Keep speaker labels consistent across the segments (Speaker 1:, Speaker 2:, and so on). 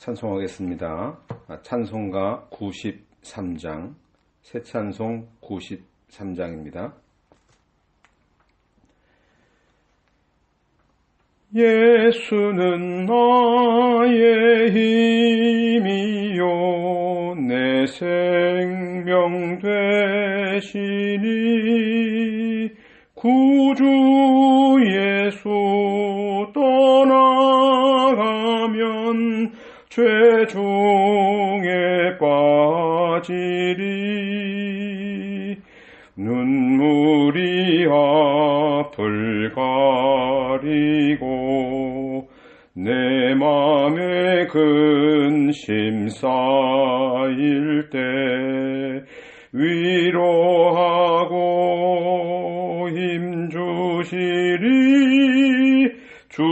Speaker 1: 찬송하겠습니다. 찬송가 93장, 새찬송 93장입니다. 예수는 나의 힘이요 내 생명 되시니 구주 예수 떠나가면 죄중에 빠지리. 눈물이 앞을 가리고 내 맘에 근심 쌓일 때 위로하고 힘주시리 주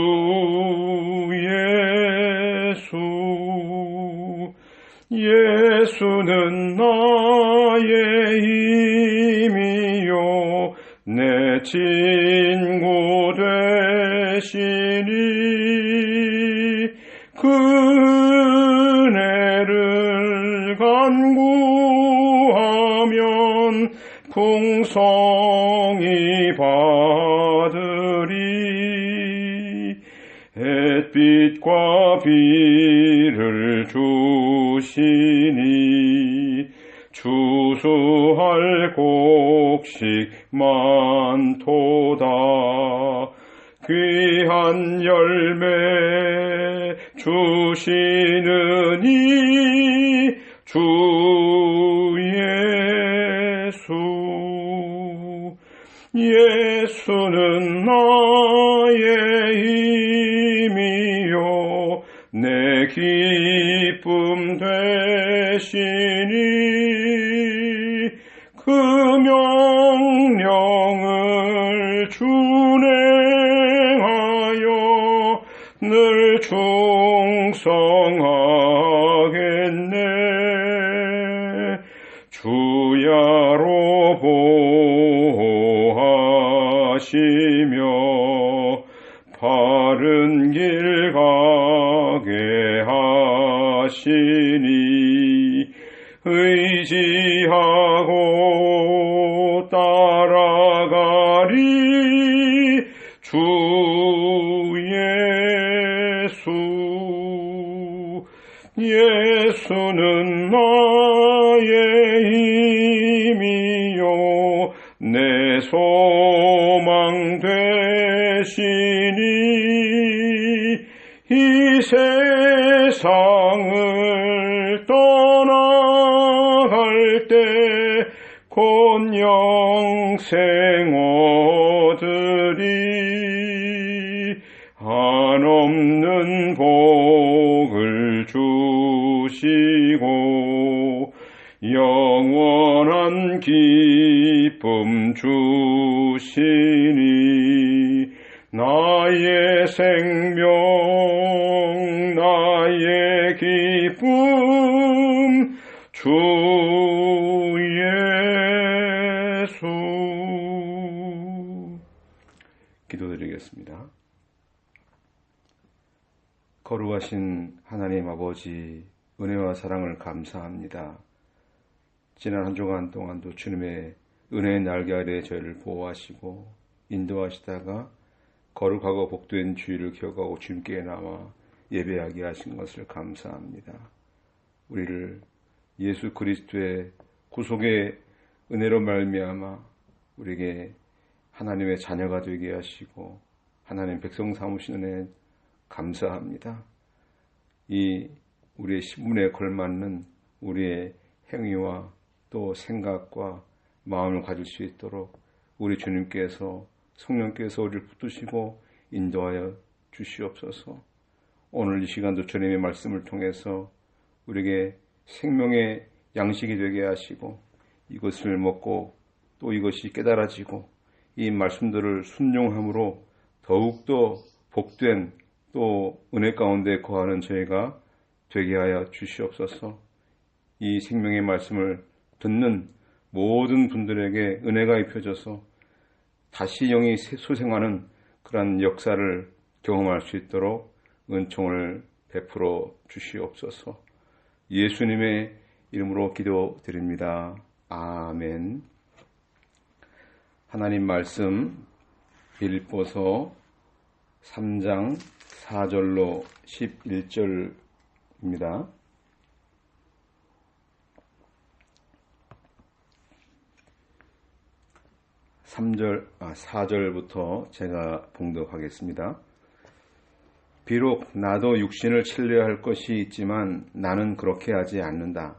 Speaker 1: 예수. 예수는 나의 힘이요 내 친구 되시니 그 은혜를 간구하면 풍성히 받으리. 햇빛과 비를 주시니 추수할 곡식 많도다. 귀한 열매 주시느니 주 예수. 예수는 나의 힘이요 내 기쁨 되시니 그 명령을 준행하여 늘 충성하겠네. 주야로 보호하시며 바른 길 가게 하시니 의지하고 따라가리 주 예수. 예수는 나의 힘이요 내 소망 되시니 이 세상을 떠나갈 때 곧 영생 얻으리. 한없는 복을 주시고 영원한 기쁨 주시니 나의 생명 나의 기쁨 주 예수. 기도드리겠습니다. 거룩하신 하나님 아버지, 은혜와 사랑을 감사합니다. 지난 한 주간 동안도 주님의 은혜의 날개 아래 저희를 보호하시고 인도하시다가 거룩하고 복된 주의를 기억하고 주님께 나와 예배하게 하신 것을 감사합니다. 우리를 예수 그리스도의 구속의 은혜로 말미암아 우리에게 하나님의 자녀가 되게 하시고 하나님 백성 삼으신 은혜 감사합니다. 이 우리의 신분에 걸맞는 우리의 행위와 또 생각과 마음을 가질 수 있도록 우리 주님께서 성령께서 우리를 붙드시고 인도하여 주시옵소서. 오늘 이 시간도 주님의 말씀을 통해서 우리에게 생명의 양식이 되게 하시고 이것을 먹고 또 이것이 깨달아지고 이 말씀들을 순종함으로 더욱더 복된 또 은혜 가운데 거하는 저희가 되게 하여 주시옵소서. 이 생명의 말씀을 듣는 모든 분들에게 은혜가 입혀져서 다시 영이 소생하는 그러한 역사를 경험할 수 있도록 은총을 베풀어 주시옵소서. 예수님의 이름으로 기도드립니다. 아멘. 하나님 말씀 빌립보서 3장 4절로 11절입니다. 4절부터 제가 봉독하겠습니다. 비록 나도 육신을 신뢰할 것이 있지만 나는 그렇게 하지 않는다.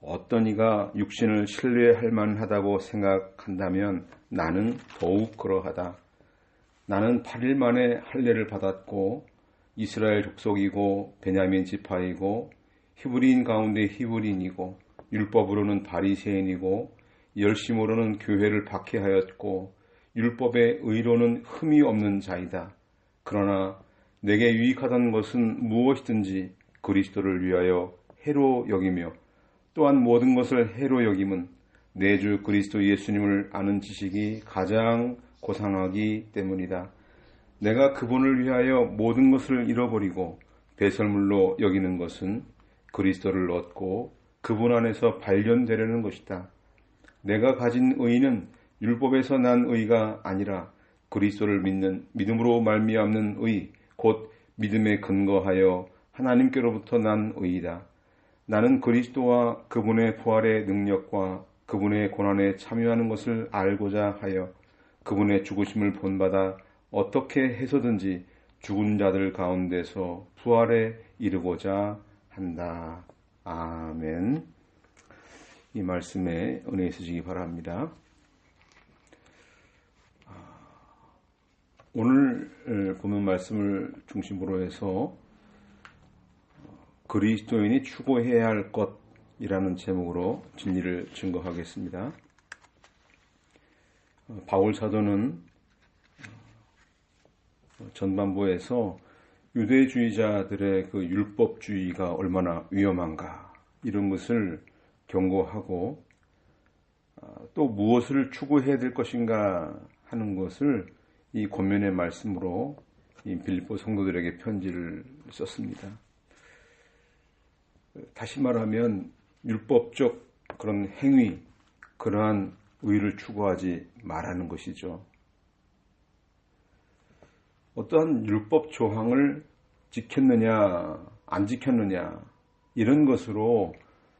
Speaker 1: 어떤 이가 육신을 신뢰할 만하다고 생각한다면 나는 더욱 그러하다. 나는 8일 만에 할례를 받았고 이스라엘 족속이고 베냐민 지파이고 히브리인 가운데 히브리인이고 율법으로는 바리새인이고 열심으로는 교회를 박해하였고 율법의 의로는 흠이 없는 자이다. 그러나 내게 유익하던 것은 무엇이든지 그리스도를 위하여 해로 여기며 또한 모든 것을 해로 여김은 내 주 그리스도 예수님을 아는 지식이 가장 고상하기 때문이다. 내가 그분을 위하여 모든 것을 잃어버리고 배설물로 여기는 것은 그리스도를 얻고 그분 안에서 발견되려는 것이다. 내가 가진 의는 율법에서 난 의가 아니라 그리스도를 믿는 믿음으로 말미암는 의, 곧 믿음에 근거하여 하나님께로부터 난 의이다. 나는 그리스도와 그분의 부활의 능력과 그분의 고난에 참여하는 것을 알고자 하여 그분의 죽으심을 본받아 어떻게 해서든지 죽은 자들 가운데서 부활에 이르고자 한다. 아멘. 이 말씀에 은혜 있으시기 바랍니다. 오늘 보는 말씀을 중심으로 해서 그리스도인이 추구해야 할 것이라는 제목으로 진리를 증거하겠습니다. 바울 사도는 전반부에서 유대주의자들의 그 율법주의가 얼마나 위험한가 이런 것을 경고하고 또 무엇을 추구해야 될 것인가 하는 것을 이 권면의 말씀으로 이 빌립보 성도들에게 편지를 썼습니다. 다시 말하면 율법적 그런 행위, 그러한 의를 추구하지 말라는 것이죠. 어떠한 율법 조항을 지켰느냐, 안 지켰느냐 이런 것으로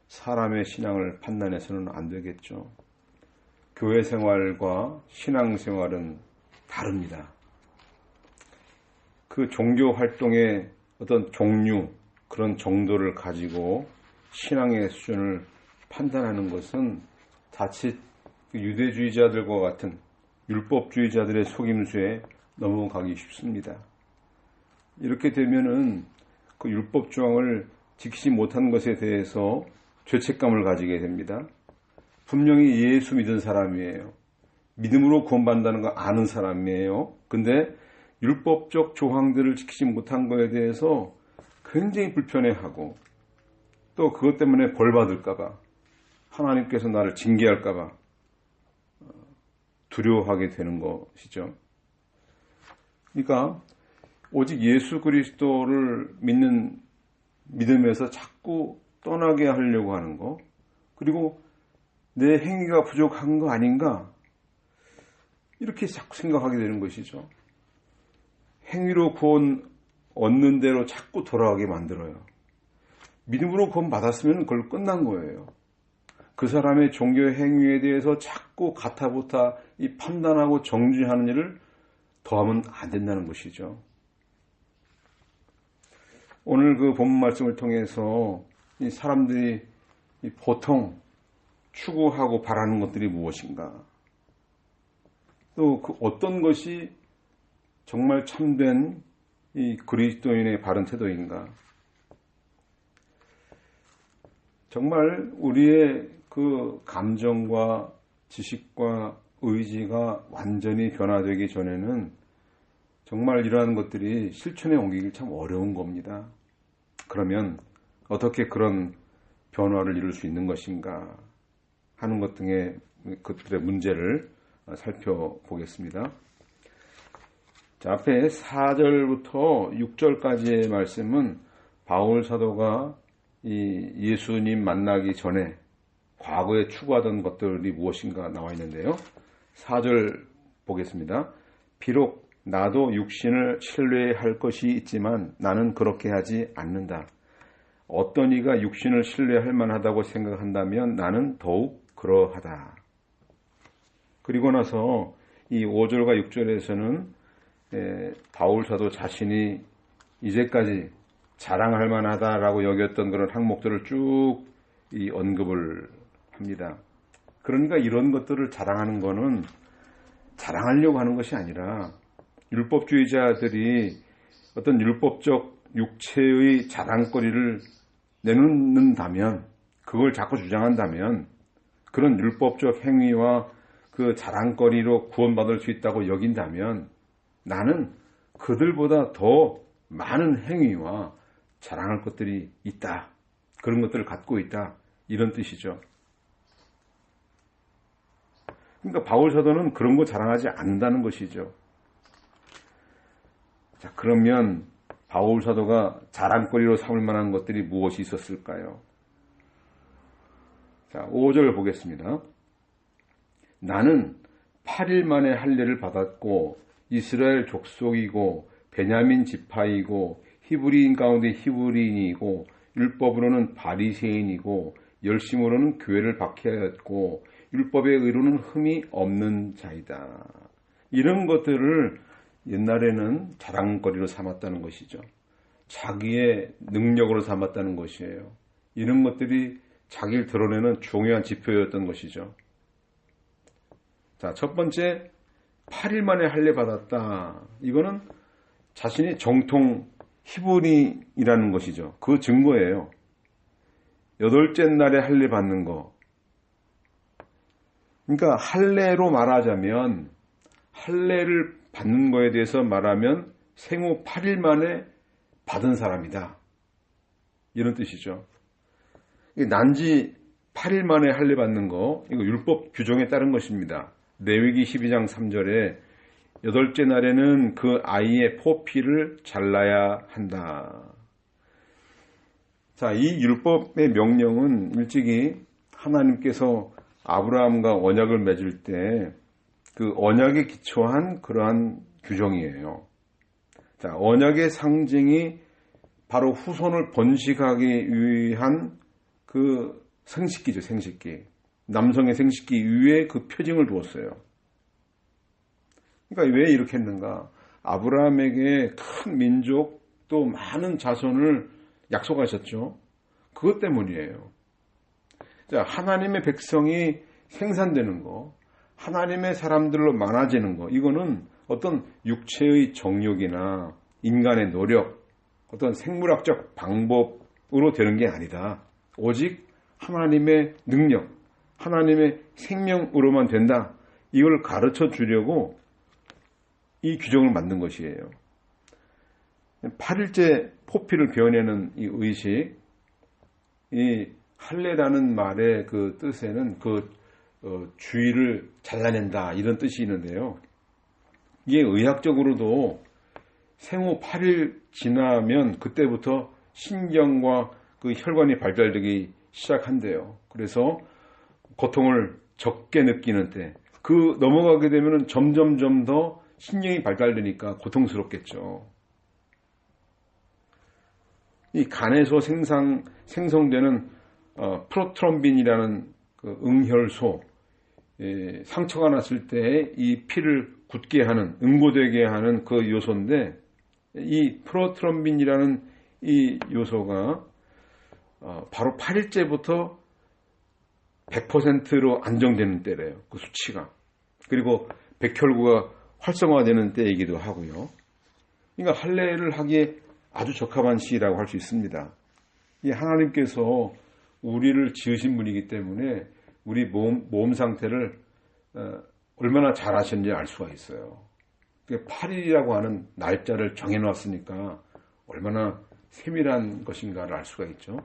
Speaker 1: 사람의 신앙을 판단해서는 안 되겠죠. 교회 생활과 신앙 생활은 다릅니다. 그 종교 활동의 어떤 종류, 그런 정도를 가지고 신앙의 수준을 판단하는 것은 자칫 유대주의자들과 같은 율법주의자들의 속임수에 넘어가기 쉽습니다. 이렇게 되면은 그 율법 조항을 지키지 못한 것에 대해서 죄책감을 가지게 됩니다. 분명히 예수 믿은 사람이에요. 믿음으로 구원받는다는 거 아는 사람이에요. 근데 율법적 조항들을 지키지 못한 것에 대해서 굉장히 불편해하고 또 그것 때문에 벌 받을까봐 하나님께서 나를 징계할까봐 두려워하게 되는 것이죠. 그러니까 오직 예수 그리스도를 믿는 믿음에서 자꾸 떠나게 하려고 하는 거, 그리고 내 행위가 부족한 거 아닌가 이렇게 자꾸 생각하게 되는 것이죠. 행위로 구원 얻는 대로 자꾸 돌아가게 만들어요. 믿음으로 구원 받았으면 그걸 끝난 거예요. 그 사람의 종교 행위에 대해서 자꾸 가타부타 이 판단하고 정죄하는 일을 더하면 안 된다는 것이죠. 오늘 그 본문 말씀을 통해서 이 사람들이 보통 추구하고 바라는 것들이 무엇인가, 또 그 어떤 것이 정말 참된 이 그리스도인의 바른 태도인가. 정말 우리의 그 감정과 지식과 의지가 완전히 변화되기 전에는 정말 이러한 것들이 실천에 옮기기 참 어려운 겁니다. 그러면 어떻게 그런 변화를 이룰 수 있는 것인가 하는 것 등의 그들의 문제를 살펴보겠습니다. 자, 앞에 4절부터 6절까지의 말씀은 바울 사도가 이 예수님 만나기 전에 과거에 추구하던 것들이 무엇인가 나와 있는데요. 4절 보겠습니다. 비록 나도 육신을 신뢰할 것이 있지만 나는 그렇게 하지 않는다. 어떤 이가 육신을 신뢰할 만하다고 생각한다면 나는 더욱 그러하다. 그리고 나서 이 5절과 6절에서는 바울 사도 자신이 이제까지 자랑할 만하다라고 여겼던 그런 항목들을 쭉 언급을 합니다. 그러니까 이런 것들을 자랑하는 거는 자랑하려고 하는 것이 아니라 율법주의자들이 어떤 율법적 육체의 자랑거리를 내놓는다면, 그걸 자꾸 주장한다면 그런 율법적 행위와 그 자랑거리로 구원받을 수 있다고 여긴다면 나는 그들보다 더 많은 행위와 자랑할 것들이 있다. 그런 것들을 갖고 있다. 이런 뜻이죠. 그러니까 바울 사도는 그런 거 자랑하지 않는다는 것이죠. 자, 그러면 바울 사도가 자랑거리로 삼을 만한 것들이 무엇이 있었을까요? 자, 5절 보겠습니다. 나는 8일 만에 할례를 받았고 이스라엘 족속이고 베냐민 지파이고 히브리인 가운데 히브리인이고 율법으로는 바리새인이고 열심으로는 교회를 박해하였고 율법의 의로는 흠이 없는 자이다. 이런 것들을 옛날에는 자랑거리로 삼았다는 것이죠. 자기의 능력으로 삼았다는 것이에요. 이런 것들이 자기를 드러내는 중요한 지표였던 것이죠. 자, 첫 번째, 8일 만에 할례 받았다. 이거는 자신이 정통 히브리인이라는 것이죠. 그 증거예요. 8째 날에 할례 받는 거. 그러니까 할례로 말하자면, 할례를 받는 거에 대해서 말하면 생후 8일 만에 받은 사람이다. 이런 뜻이죠. 난지 8일 만에 할례 받는 거, 이거 율법 규정에 따른 것입니다. 레위기 12장 3절에 8째 날에는 그 아이의 포피를 잘라야 한다. 자, 이 율법의 명령은 일찍이 하나님께서 아브라함과 언약을 맺을 때 그 언약에 기초한 그러한 규정이에요. 자, 언약의 상징이 바로 후손을 번식하기 위한 그 생식기죠, 생식기. 남성의 생식기 위에 그 표징을 두었어요. 그러니까 왜 이렇게 했는가? 아브라함에게 큰 민족 또 많은 자손을 약속하셨죠. 그것 때문이에요. 자, 하나님의 백성이 생산되는 거, 하나님의 사람들로 많아지는 거, 이거는 어떤 육체의 정욕이나 인간의 노력, 어떤 생물학적 방법으로 되는 게 아니다. 오직 하나님의 능력, 하나님의 생명으로만 된다. 이걸 가르쳐 주려고 이 규정을 만든 것이에요. 8일째 포피를 베어내는 이 의식, 이 할례라는 말의 그 뜻에는 주위를 잘라낸다 이런 뜻이 있는데요. 이게 의학적으로도 생후 8일 지나면 그때부터 신경과 그 혈관이 발달되기 시작한대요. 그래서 고통을 적게 느끼는 때, 그 넘어가게 되면 점점 더 신경이 발달되니까 고통스럽겠죠. 이 간에서 생성되는 프로트롬빈이라는 그 응혈소, 상처가 났을 때 이 피를 굳게 하는, 응고되게 하는 그 요소인데, 이 프로트롬빈이라는 이 요소가 바로 8일째부터 100%로 안정되는 때래요. 그 수치가. 그리고 백혈구가 활성화되는 때이기도 하고요. 그러니까 할례를 하기에 아주 적합한 시기라고 할 수 있습니다. 이 하나님께서 우리를 지으신 분이기 때문에 우리 몸 상태를 얼마나 잘 아시는지 알 수가 있어요. 8일이라고 하는 날짜를 정해놨으니까 얼마나 세밀한 것인가를 알 수가 있죠.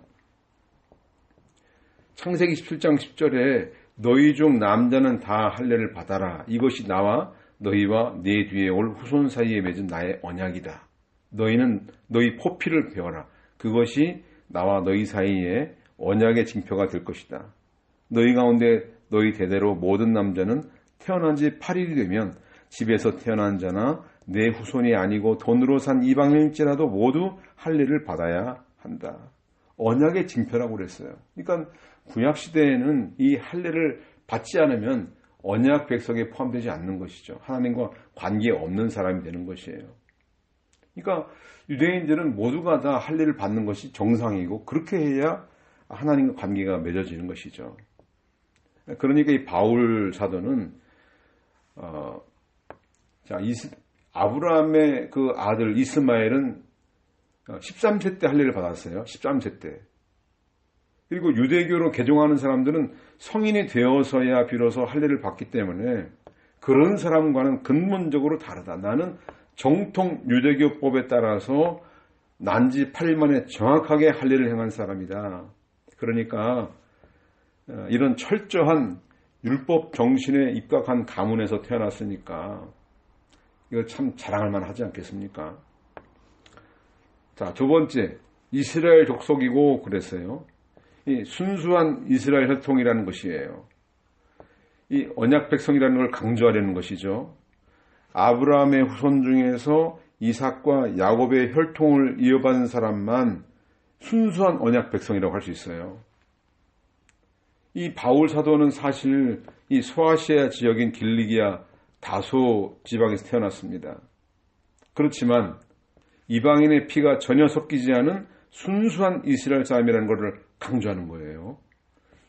Speaker 1: 창세기 17장 10절에 너희 중 남자는 다 할례를 받아라. 이것이 나와 너희와 네 뒤에 올 후손 사이에 맺은 나의 언약이다. 너희는 너희 포피를 베어라. 그것이 나와 너희 사이에 언약의 징표가 될 것이다. 너희 가운데 너희 대대로 모든 남자는 태어난 지 8일이 되면 집에서 태어난 자나 내 후손이 아니고 돈으로 산 이방인일지라도 모두 할례를 받아야 한다. 언약의 징표라고 그랬어요. 그러니까 구약 시대에는 이 할례를 받지 않으면 언약 백성에 포함되지 않는 것이죠. 하나님과 관계 없는 사람이 되는 것이에요. 그러니까 유대인들은 모두가 다 할례를 받는 것이 정상이고 그렇게 해야 하나님과 관계가 맺어지는 것이죠. 그러니까 이 바울 사도는 아브라함의 그 아들 이스마엘은 13세 때 할례를 받았어요. 13세 때. 그리고 유대교로 개종하는 사람들은 성인이 되어서야 비로소 할례를 받기 때문에 그런 사람과는 근본적으로 다르다. 나는 정통 유대교법에 따라서 난지 8일 만에 정확하게 할례를 행한 사람이다. 그러니까 이런 철저한 율법 정신에 입각한 가문에서 태어났으니까 이거 참 자랑할 만하지 않겠습니까? 자, 두 번째, 이스라엘 족속이고 그랬어요. 이 순수한 이스라엘 혈통이라는 것이에요. 이 언약 백성이라는 걸 강조하려는 것이죠. 아브라함의 후손 중에서 이삭과 야곱의 혈통을 이어받은 사람만 순수한 언약 백성이라고 할 수 있어요. 이 바울 사도는 사실 이 소아시아 지역인 길리기아 다소 지방에서 태어났습니다. 그렇지만 이방인의 피가 전혀 섞이지 않은 순수한 이스라엘 사람이라는 것을 강조하는 거예요.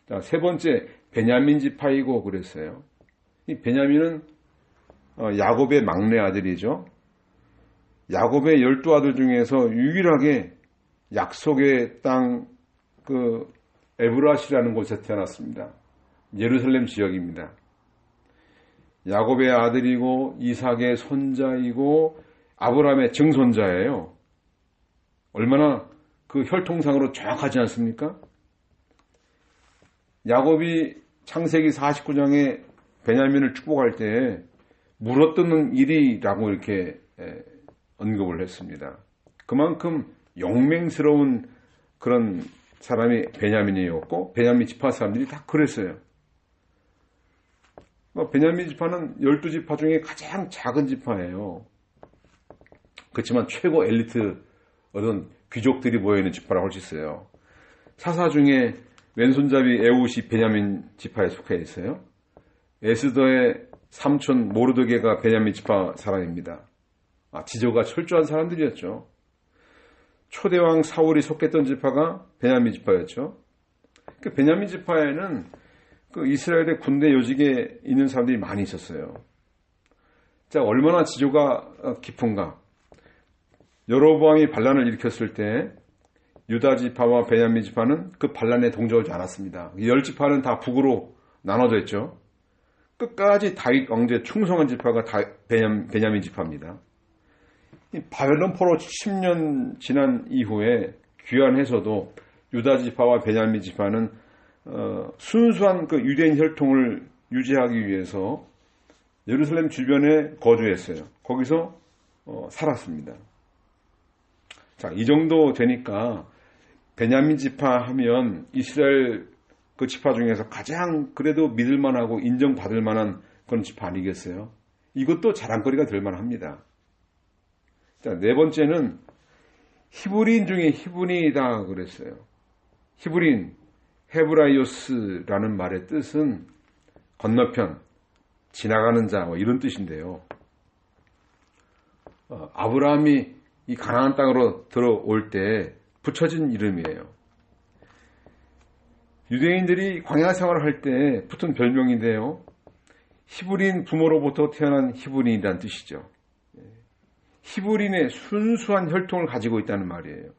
Speaker 1: 자, 세 번째, 베냐민 지파이고 그랬어요. 이 베냐민은 야곱의 막내 아들이죠. 야곱의 12아들 중에서 유일하게 약속의 땅 에브라시라는 곳에 태어났습니다. 예루살렘 지역입니다. 야곱의 아들이고 이삭의 손자이고 아브라함의 증손자예요. 얼마나 그 혈통상으로 정확하지 않습니까? 야곱이 창세기 49장에 베냐민을 축복할 때 물어뜯는 일이라고 이렇게 언급을 했습니다. 그만큼 용맹스러운 그런 사람이 베냐민이었고 베냐민 지파 사람들이 다 그랬어요. 베냐민 지파는 12지파 중에 가장 작은 지파예요. 그렇지만 최고 엘리트 어떤 귀족들이 모여있는 지파라고 할 수 있어요. 사사 중에 왼손잡이 에웃이 베냐민 지파에 속해 있어요. 에스더의 삼촌 모르드게가 베냐민 지파 사람입니다. 지조가 철저한 사람들이었죠. 초대왕 사울이 속했던 지파가 베냐민 지파였죠. 그 베냐민 지파에는 그 이스라엘의 군대 요직에 있는 사람들이 많이 있었어요. 자, 얼마나 지조가 깊은가. 여로보암이 반란을 일으켰을 때 유다 지파와 베냐민 지파는 그 반란에 동조하지 않았습니다. 10지파는 다 북으로 나눠져 있죠. 끝까지 다윗 왕조에 충성한 지파가 베냐민 지파입니다. 바벨론 포로 70년 지난 이후에 귀환해서도 유다 지파와 베냐민 지파는 순수한 그 유대인 혈통을 유지하기 위해서 예루살렘 주변에 거주했어요. 거기서 살았습니다. 자, 이 정도 되니까 베냐민 지파 하면 이스라엘 그 지파 중에서 가장 그래도 믿을만하고 인정받을 만한 그런 지파 아니겠어요? 이것도 자랑거리가 될 만합니다. 자, 네 번째는 히브리인 중에 히브리이다 그랬어요. 히브리인, 헤브라이오스라는 말의 뜻은 건너편, 지나가는 자, 이런 뜻인데요. 아브라함이 이 가나안 땅으로 들어올 때 붙여진 이름이에요. 유대인들이 광야 생활을 할 때 붙은 별명인데요. 히브리인 부모로부터 태어난 히브리인이라는 뜻이죠. 히브리인의 순수한 혈통을 가지고 있다는 말이에요.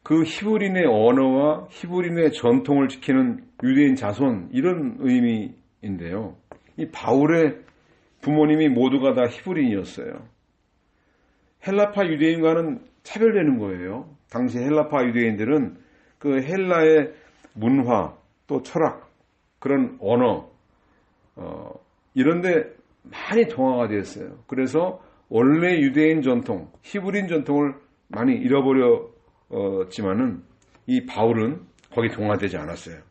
Speaker 1: 그 히브리인의 언어와 히브리인의 전통을 지키는 유대인 자손, 이런 의미인데요. 이 바울의 부모님이 모두가 다 히브리인이었어요. 헬라파 유대인과는 차별되는 거예요. 당시 헬라파 유대인들은 그 헬라의 문화, 또 철학, 그런 언어, 이런데 많이 동화가 되었어요. 그래서 원래 유대인 전통, 히브리인 전통을 많이 잃어버려 지만은 이 바울은 거기 동화되지 않았어요.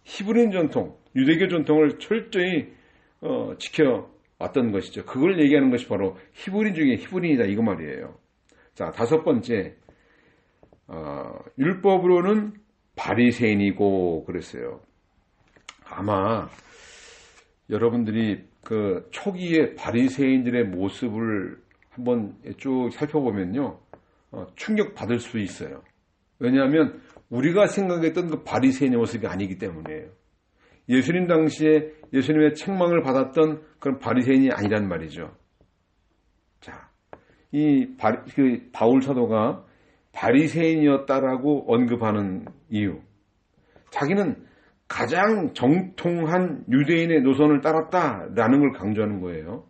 Speaker 1: 히브리인 전통, 유대교 전통을 철저히 지켜왔던 것이죠. 그걸 얘기하는 것이 바로 히브리인 중에 히브리인이다 이거 말이에요. 자, 다섯 번째, 율법으로는 바리새인이고 그랬어요. 아마 여러분들이 그 초기에 바리새인들의 모습을 한번 쭉 살펴보면요, 충격받을 수 있어요. 왜냐하면 우리가 생각했던 그 바리새인의 모습이 아니기 때문이에요. 예수님 당시에 예수님의 책망을 받았던 그런 바리새인이 아니란 말이죠. 자, 바울 사도가 바리새인이었다라고 언급하는 이유, 자기는 가장 정통한 유대인의 노선을 따랐다라는 걸 강조하는 거예요.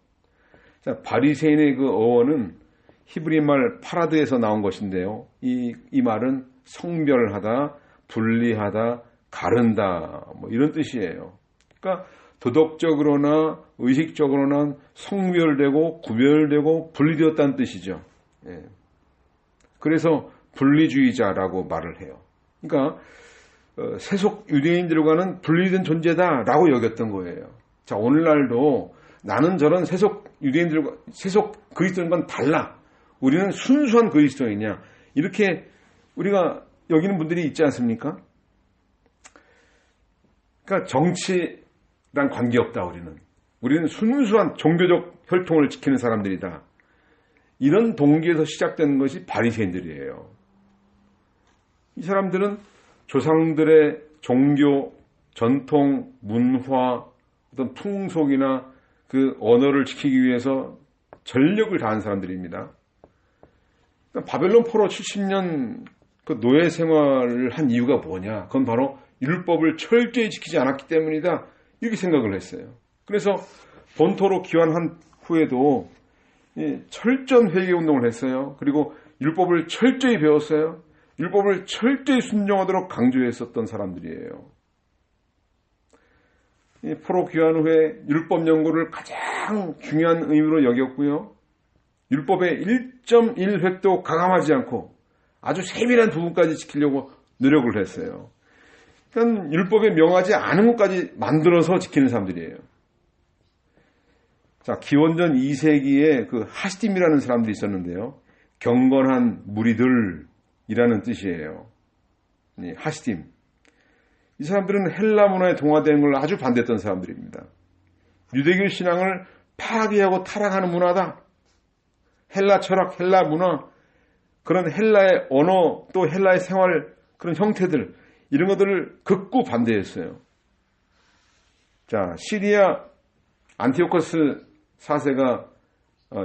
Speaker 1: 자, 바리새인의 그 어원은 히브리 말 파라드에서 나온 것인데요. 이 말은 성별하다, 분리하다, 가른다, 뭐 이런 뜻이에요. 그러니까 도덕적으로나 의식적으로나 성별되고 구별되고 분리되었다는 뜻이죠. 예. 그래서 분리주의자라고 말을 해요. 그러니까 세속 유대인들과는 분리된 존재다라고 여겼던 거예요. 자, 오늘날도 나는 저런 세속 유대인들과 세속 그리스도인과는 달라. 우리는 순수한 그리스도인이냐. 이렇게 우리가 여기는 분들이 있지 않습니까? 그러니까 정치랑 관계없다 우리는. 우리는 순수한 종교적 혈통을 지키는 사람들이다. 이런 동기에서 시작되는 것이 바리새인들이에요. 이 사람들은 조상들의 종교, 전통, 문화, 어떤 풍속이나 그 언어를 지키기 위해서 전력을 다한 사람들입니다. 그러니까 바벨론 포로 70년 그 노예 생활을 한 이유가 뭐냐? 그건 바로 율법을 철저히 지키지 않았기 때문이다. 이렇게 생각을 했어요. 그래서 본토로 귀환한 후에도 철저한 회개운동을 했어요. 그리고 율법을 철저히 배웠어요. 율법을 철저히 순종하도록 강조했었던 사람들이에요. 포로 귀환 후에 율법 연구를 가장 중요한 의미로 여겼고요. 율법의 1.1획도 가감하지 않고 아주 세밀한 부분까지 지키려고 노력을 했어요. 그러니까 율법에 명하지 않은 것까지 만들어서 지키는 사람들이에요. 자, 기원전 2세기에 그 하시딤이라는 사람들이 있었는데요. 경건한 무리들이라는 뜻이에요. 하시딤. 이 사람들은 헬라 문화에 동화되는 걸 아주 반대했던 사람들입니다. 유대교 신앙을 파괴하고 타락하는 문화다. 헬라 철학, 헬라 문화, 그런 헬라의 언어, 또 헬라의 생활, 그런 형태들, 이런 것들을 극구 반대했어요. 자, 시리아 안티오코스 4세가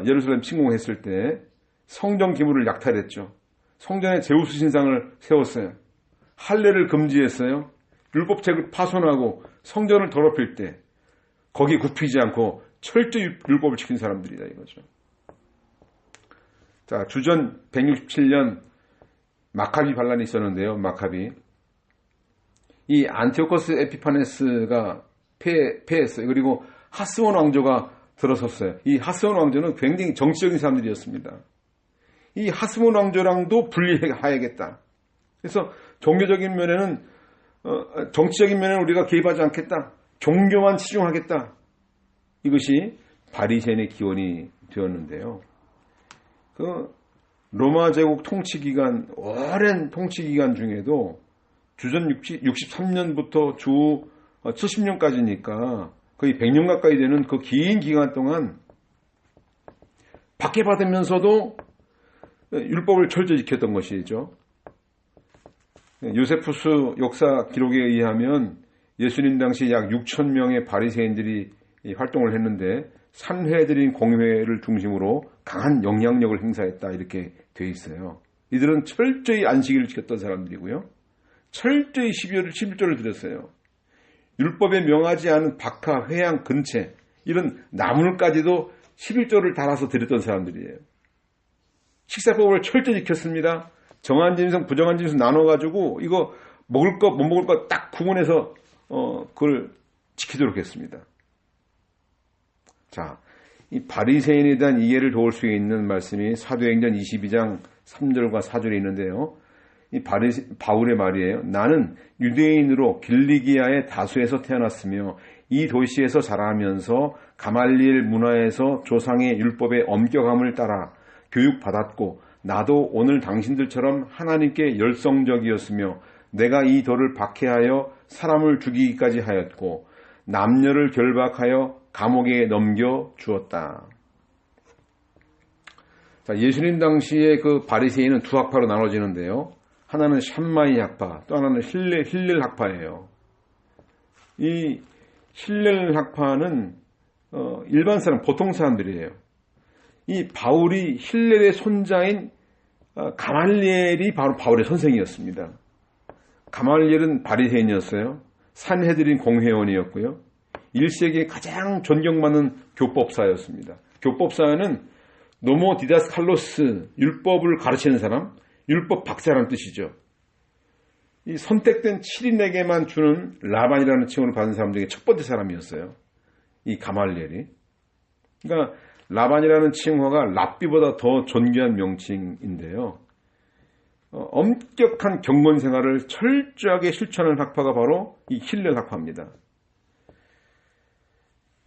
Speaker 1: 예루살렘 침공했을 때 성전 기물을 약탈했죠. 성전에 제우스 신상을 세웠어요. 할례를 금지했어요. 율법책을 파손하고 성전을 더럽힐 때 거기 굽히지 않고 철저히 율법을 지킨 사람들이다 이거죠. 자, 주전 167년 마카비 반란이 있었는데요. 마카비. 이 안티오코스 에피파네스가 패했어요. 그리고 하스원 왕조가 들어섰어요. 이 하스원 왕조는 굉장히 정치적인 사람들이었습니다. 이 하스원 왕조랑도 분리해야겠다. 그래서 종교적인 면에는 정치적인 면에는 우리가 개입하지 않겠다. 종교만 치중하겠다. 이것이 바리새인의 기원이 되었는데요. 그 로마 제국 통치 기간, 오랜 통치 기간 중에도 주전 63년부터 주 70년까지니까 거의 100년 가까이 되는 그 긴 기간 동안 박해받으면서도 율법을 철저히 지켰던 것이죠. 요세푸스 역사 기록에 의하면 예수님 당시 약 6천 명의 바리새인들이 활동을 했는데 산회드린 공회를 중심으로 강한 영향력을 행사했다 이렇게 되어 있어요. 이들은 철저히 안식일을 지켰던 사람들이고요. 철저히 11조를 드렸어요. 율법에 명하지 않은 박하, 회양, 근체 이런 나물까지도 11조를 달아서 드렸던 사람들이에요. 식사법을 철저히 지켰습니다. 정한 짐승, 부정한 짐승 나눠가지고 이거 먹을 것, 못 먹을 것 딱 구분해서 그걸 지키도록 했습니다. 자, 이 바리새인에 대한 이해를 도울 수 있는 말씀이 사도행전 22장 3절과 4절에 있는데요. 이 바울의 말이에요. 나는 유대인으로 길리기아의 다수에서 태어났으며 이 도시에서 자라면서 가말리엘 문화에서 조상의 율법의 엄격함을 따라 교육받았고 나도 오늘 당신들처럼 하나님께 열성적이었으며 내가 이 돌을 박해하여 사람을 죽이기까지 하였고 남녀를 결박하여 감옥에 넘겨 주었다. 자, 예수님 당시에 그 바리새인은 두 학파로 나눠지는데요. 하나는 샴마이 학파, 또 하나는 힐렐 학파예요. 이 힐렐 학파는 일반 사람, 보통 사람들이에요. 이 바울이 힐렐의 손자인 가말리엘이 바로 바울의 선생이었습니다. 가말리엘은 바리새인이었어요. 산헤드린 공회원이었고요. 1세기에 가장 존경받는 교법사였습니다. 교법사는 노모 디다스칼로스, 율법을 가르치는 사람, 율법 박사라는 뜻이죠. 이 선택된 7인에게만 주는 라반이라는 칭호를 받은 사람 중에 첫 번째 사람이었어요. 이 가말리엘이. 그러니까 라반이라는 칭호가 랍비보다 더 존귀한 명칭인데요. 엄격한 경건 생활을 철저하게 실천하는 학파가 바로 이 힐렐 학파입니다.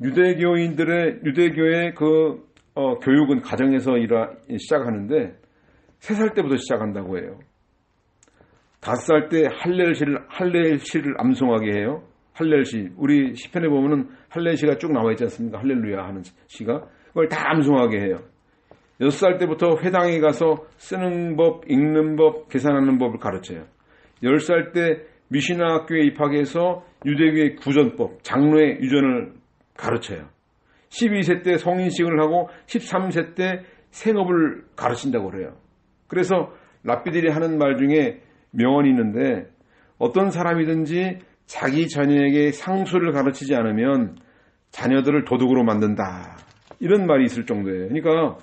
Speaker 1: 유대교의 그 교육은 가정에서 시작하는데 3살 때부터 시작한다고 해요. 5살 때 할렐시를 암송하게 해요. 할렐시. 우리 시편에 보면은 할렐시가 쭉 나와 있지 않습니까? 할렐루야 하는 시가. 그걸 다 암송하게 해요. 6살 때부터 회당에 가서 쓰는 법, 읽는 법, 계산하는 법을 가르쳐요. 10살 때 미시나 학교에 입학해서 유대교의 구전법, 장로의 유전을 가르쳐요. 12세 때 성인식을 하고 13세 때 생업을 가르친다고 그래요. 그래서 랍비들이 하는 말 중에 명언이 있는데 어떤 사람이든지 자기 자녀에게 상수를 가르치지 않으면 자녀들을 도둑으로 만든다. 이런 말이 있을 정도예요. 그러니까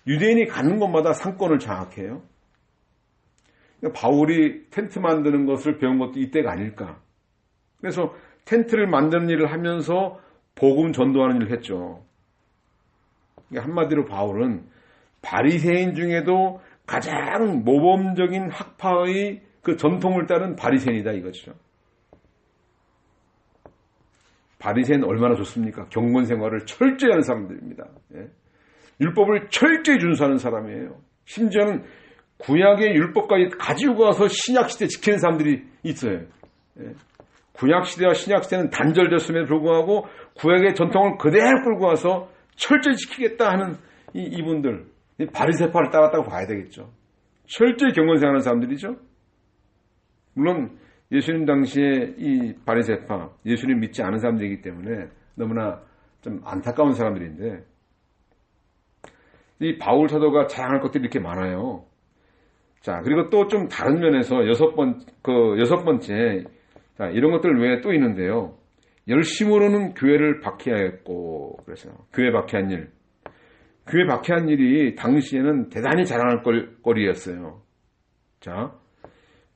Speaker 1: 유대인이 가는 곳마다 상권을 장악해요. 그러니까 바울이 텐트 만드는 것을 배운 것도 이때가 아닐까. 그래서 텐트를 만드는 일을 하면서 복음 전도하는 일을 했죠. 그러니까 한마디로 바울은 바리새인 중에도 가장 모범적인 학파의 그 전통을 따른 바리새인이다 이거죠. 바리새인 얼마나 좋습니까? 경건 생활을 철저히 하는 사람들입니다. 예. 율법을 철저히 준수하는 사람이에요. 심지어는 구약의 율법까지 가지고 가서 신약시대 지키는 사람들이 있어요. 예. 구약시대와 신약시대는 단절됐음에도 불구하고 구약의 전통을 그대로 끌고 와서 철저히 지키겠다 하는 이분들, 바리새파를 따랐다고 봐야 되겠죠. 철저히 경건생활하는 사람들이죠. 물론 예수님 당시에 이 바리새파, 예수님 믿지 않은 사람들이기 때문에 너무나 좀 안타까운 사람들인데 이 바울 사도가 자랑할 것들이 이렇게 많아요. 자, 그리고 또 좀 다른 면에서 여섯 번째, 자, 이런 것들 외에 또 있는데요. 열심으로는 교회를 박해하였고, 그래서 교회 박해한 일. 교회 박해한 일이 당시에는 대단히 자랑할 거리였어요. 자,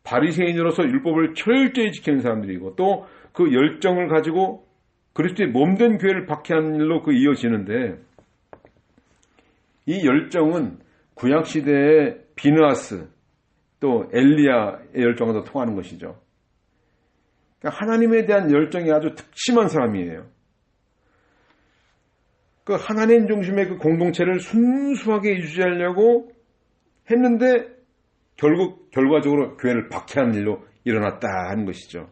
Speaker 1: 바리새인으로서 율법을 철저히 지키는 사람들이고 또 그 열정을 가지고 그리스도의 몸된 교회를 박해한 일로 그 이어지는데 이 열정은 구약시대의 비느하스 또 엘리야의 열정과도 통하는 것이죠. 그러니까 하나님에 대한 열정이 아주 특심한 사람이에요. 그 하나님 중심의 그 공동체를 순수하게 유지하려고 했는데 결과적으로 교회를 박해하는 일로 일어났다 하는 것이죠.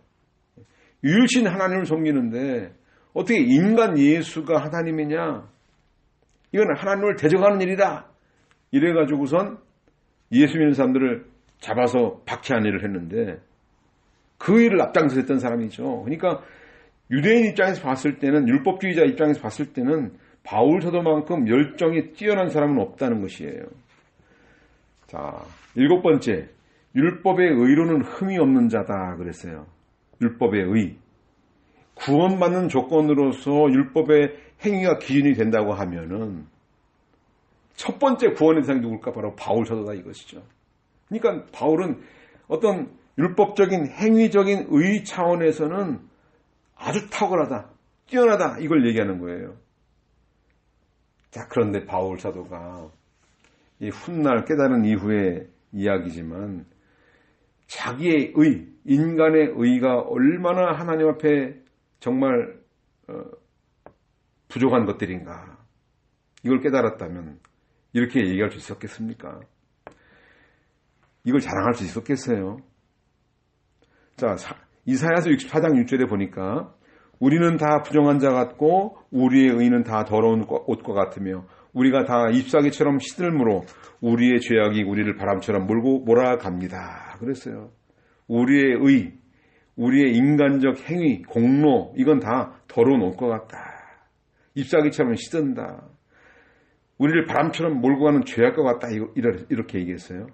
Speaker 1: 유일신 하나님을 섬기는데 어떻게 인간 예수가 하나님이냐? 이건 하나님을 대적하는 일이다. 이래가지고선 예수 믿는 사람들을 잡아서 박해하는 일을 했는데 그 일을 앞장서 했던 사람이죠. 그러니까 유대인 입장에서 봤을 때는 율법주의자 입장에서 봤을 때는 바울 사도만큼 열정이 뛰어난 사람은 없다는 것이에요. 자, 7번째, 율법의 의로는 흠이 없는 자다 그랬어요. 율법의 의. 구원받는 조건으로서 율법의 행위가 기준이 된다고 하면은 첫 번째 구원의 대상이 누굴까? 바로 바울 사도다 이것이죠. 그러니까 바울은 어떤 율법적인 행위적인 의 차원에서는 아주 탁월하다, 뛰어나다 이걸 얘기하는 거예요. 자, 그런데 바울 사도가 이 훗날 깨달은 이후의 이야기지만 자기의 의, 인간의 의가 얼마나 하나님 앞에 정말 부족한 것들인가 이걸 깨달았다면 이렇게 얘기할 수 있었겠습니까? 이걸 자랑할 수 있었겠어요? 자, 이사야서 64장 6절에 보니까 우리는 다 부정한 자 같고 우리의 의는 다 더러운 옷과 같으며 우리가 다 잎사귀처럼 시들므로 우리의 죄악이 우리를 바람처럼 몰고 몰아갑니다. 그랬어요. 우리의 의, 우리의 인간적 행위, 공로 이건 다 더러운 옷과 같다. 잎사귀처럼 시든다. 우리를 바람처럼 몰고 가는 죄악과 같다. 이렇게 얘기했어요.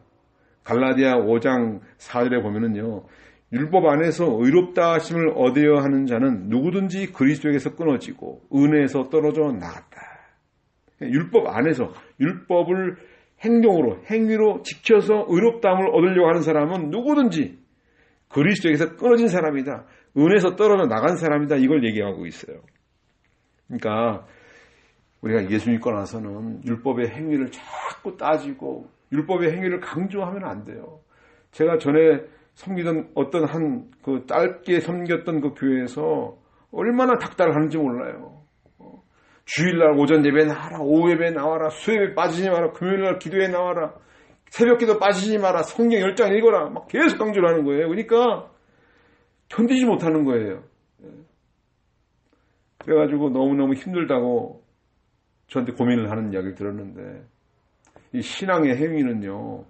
Speaker 1: 갈라디아 5장 4절에 보면은요. 율법 안에서 의롭다 하심을 얻어야 하는 자는 누구든지 그리스도에게서 끊어지고 은혜에서 떨어져 나갔다. 율법 안에서 율법을 행동으로 행위로 지켜서 의롭다함을 얻으려고 하는 사람은 누구든지 그리스도에게서 끊어진 사람이다. 은혜에서 떨어져 나간 사람이다. 이걸 얘기하고 있어요. 그러니까 우리가 예수 믿고 나서는 율법의 행위를 자꾸 따지고 율법의 행위를 강조하면 안 돼요. 제가 전에 섬기던 어떤 그 짧게 섬겼던 그 교회에서 얼마나 닥달하는지 몰라요. 주일날 오전 예배 나와라, 오후 예배 나와라, 수요예배 빠지지 마라, 금요일날 기도에 나와라, 새벽기도 빠지지 마라, 성경 10장 읽어라, 막 계속 강조를 하는 거예요. 그러니까 견디지 못하는 거예요. 그래가지고 너무너무 힘들다고 저한테 고민을 하는 이야기를 들었는데 이 신앙의 행위는요,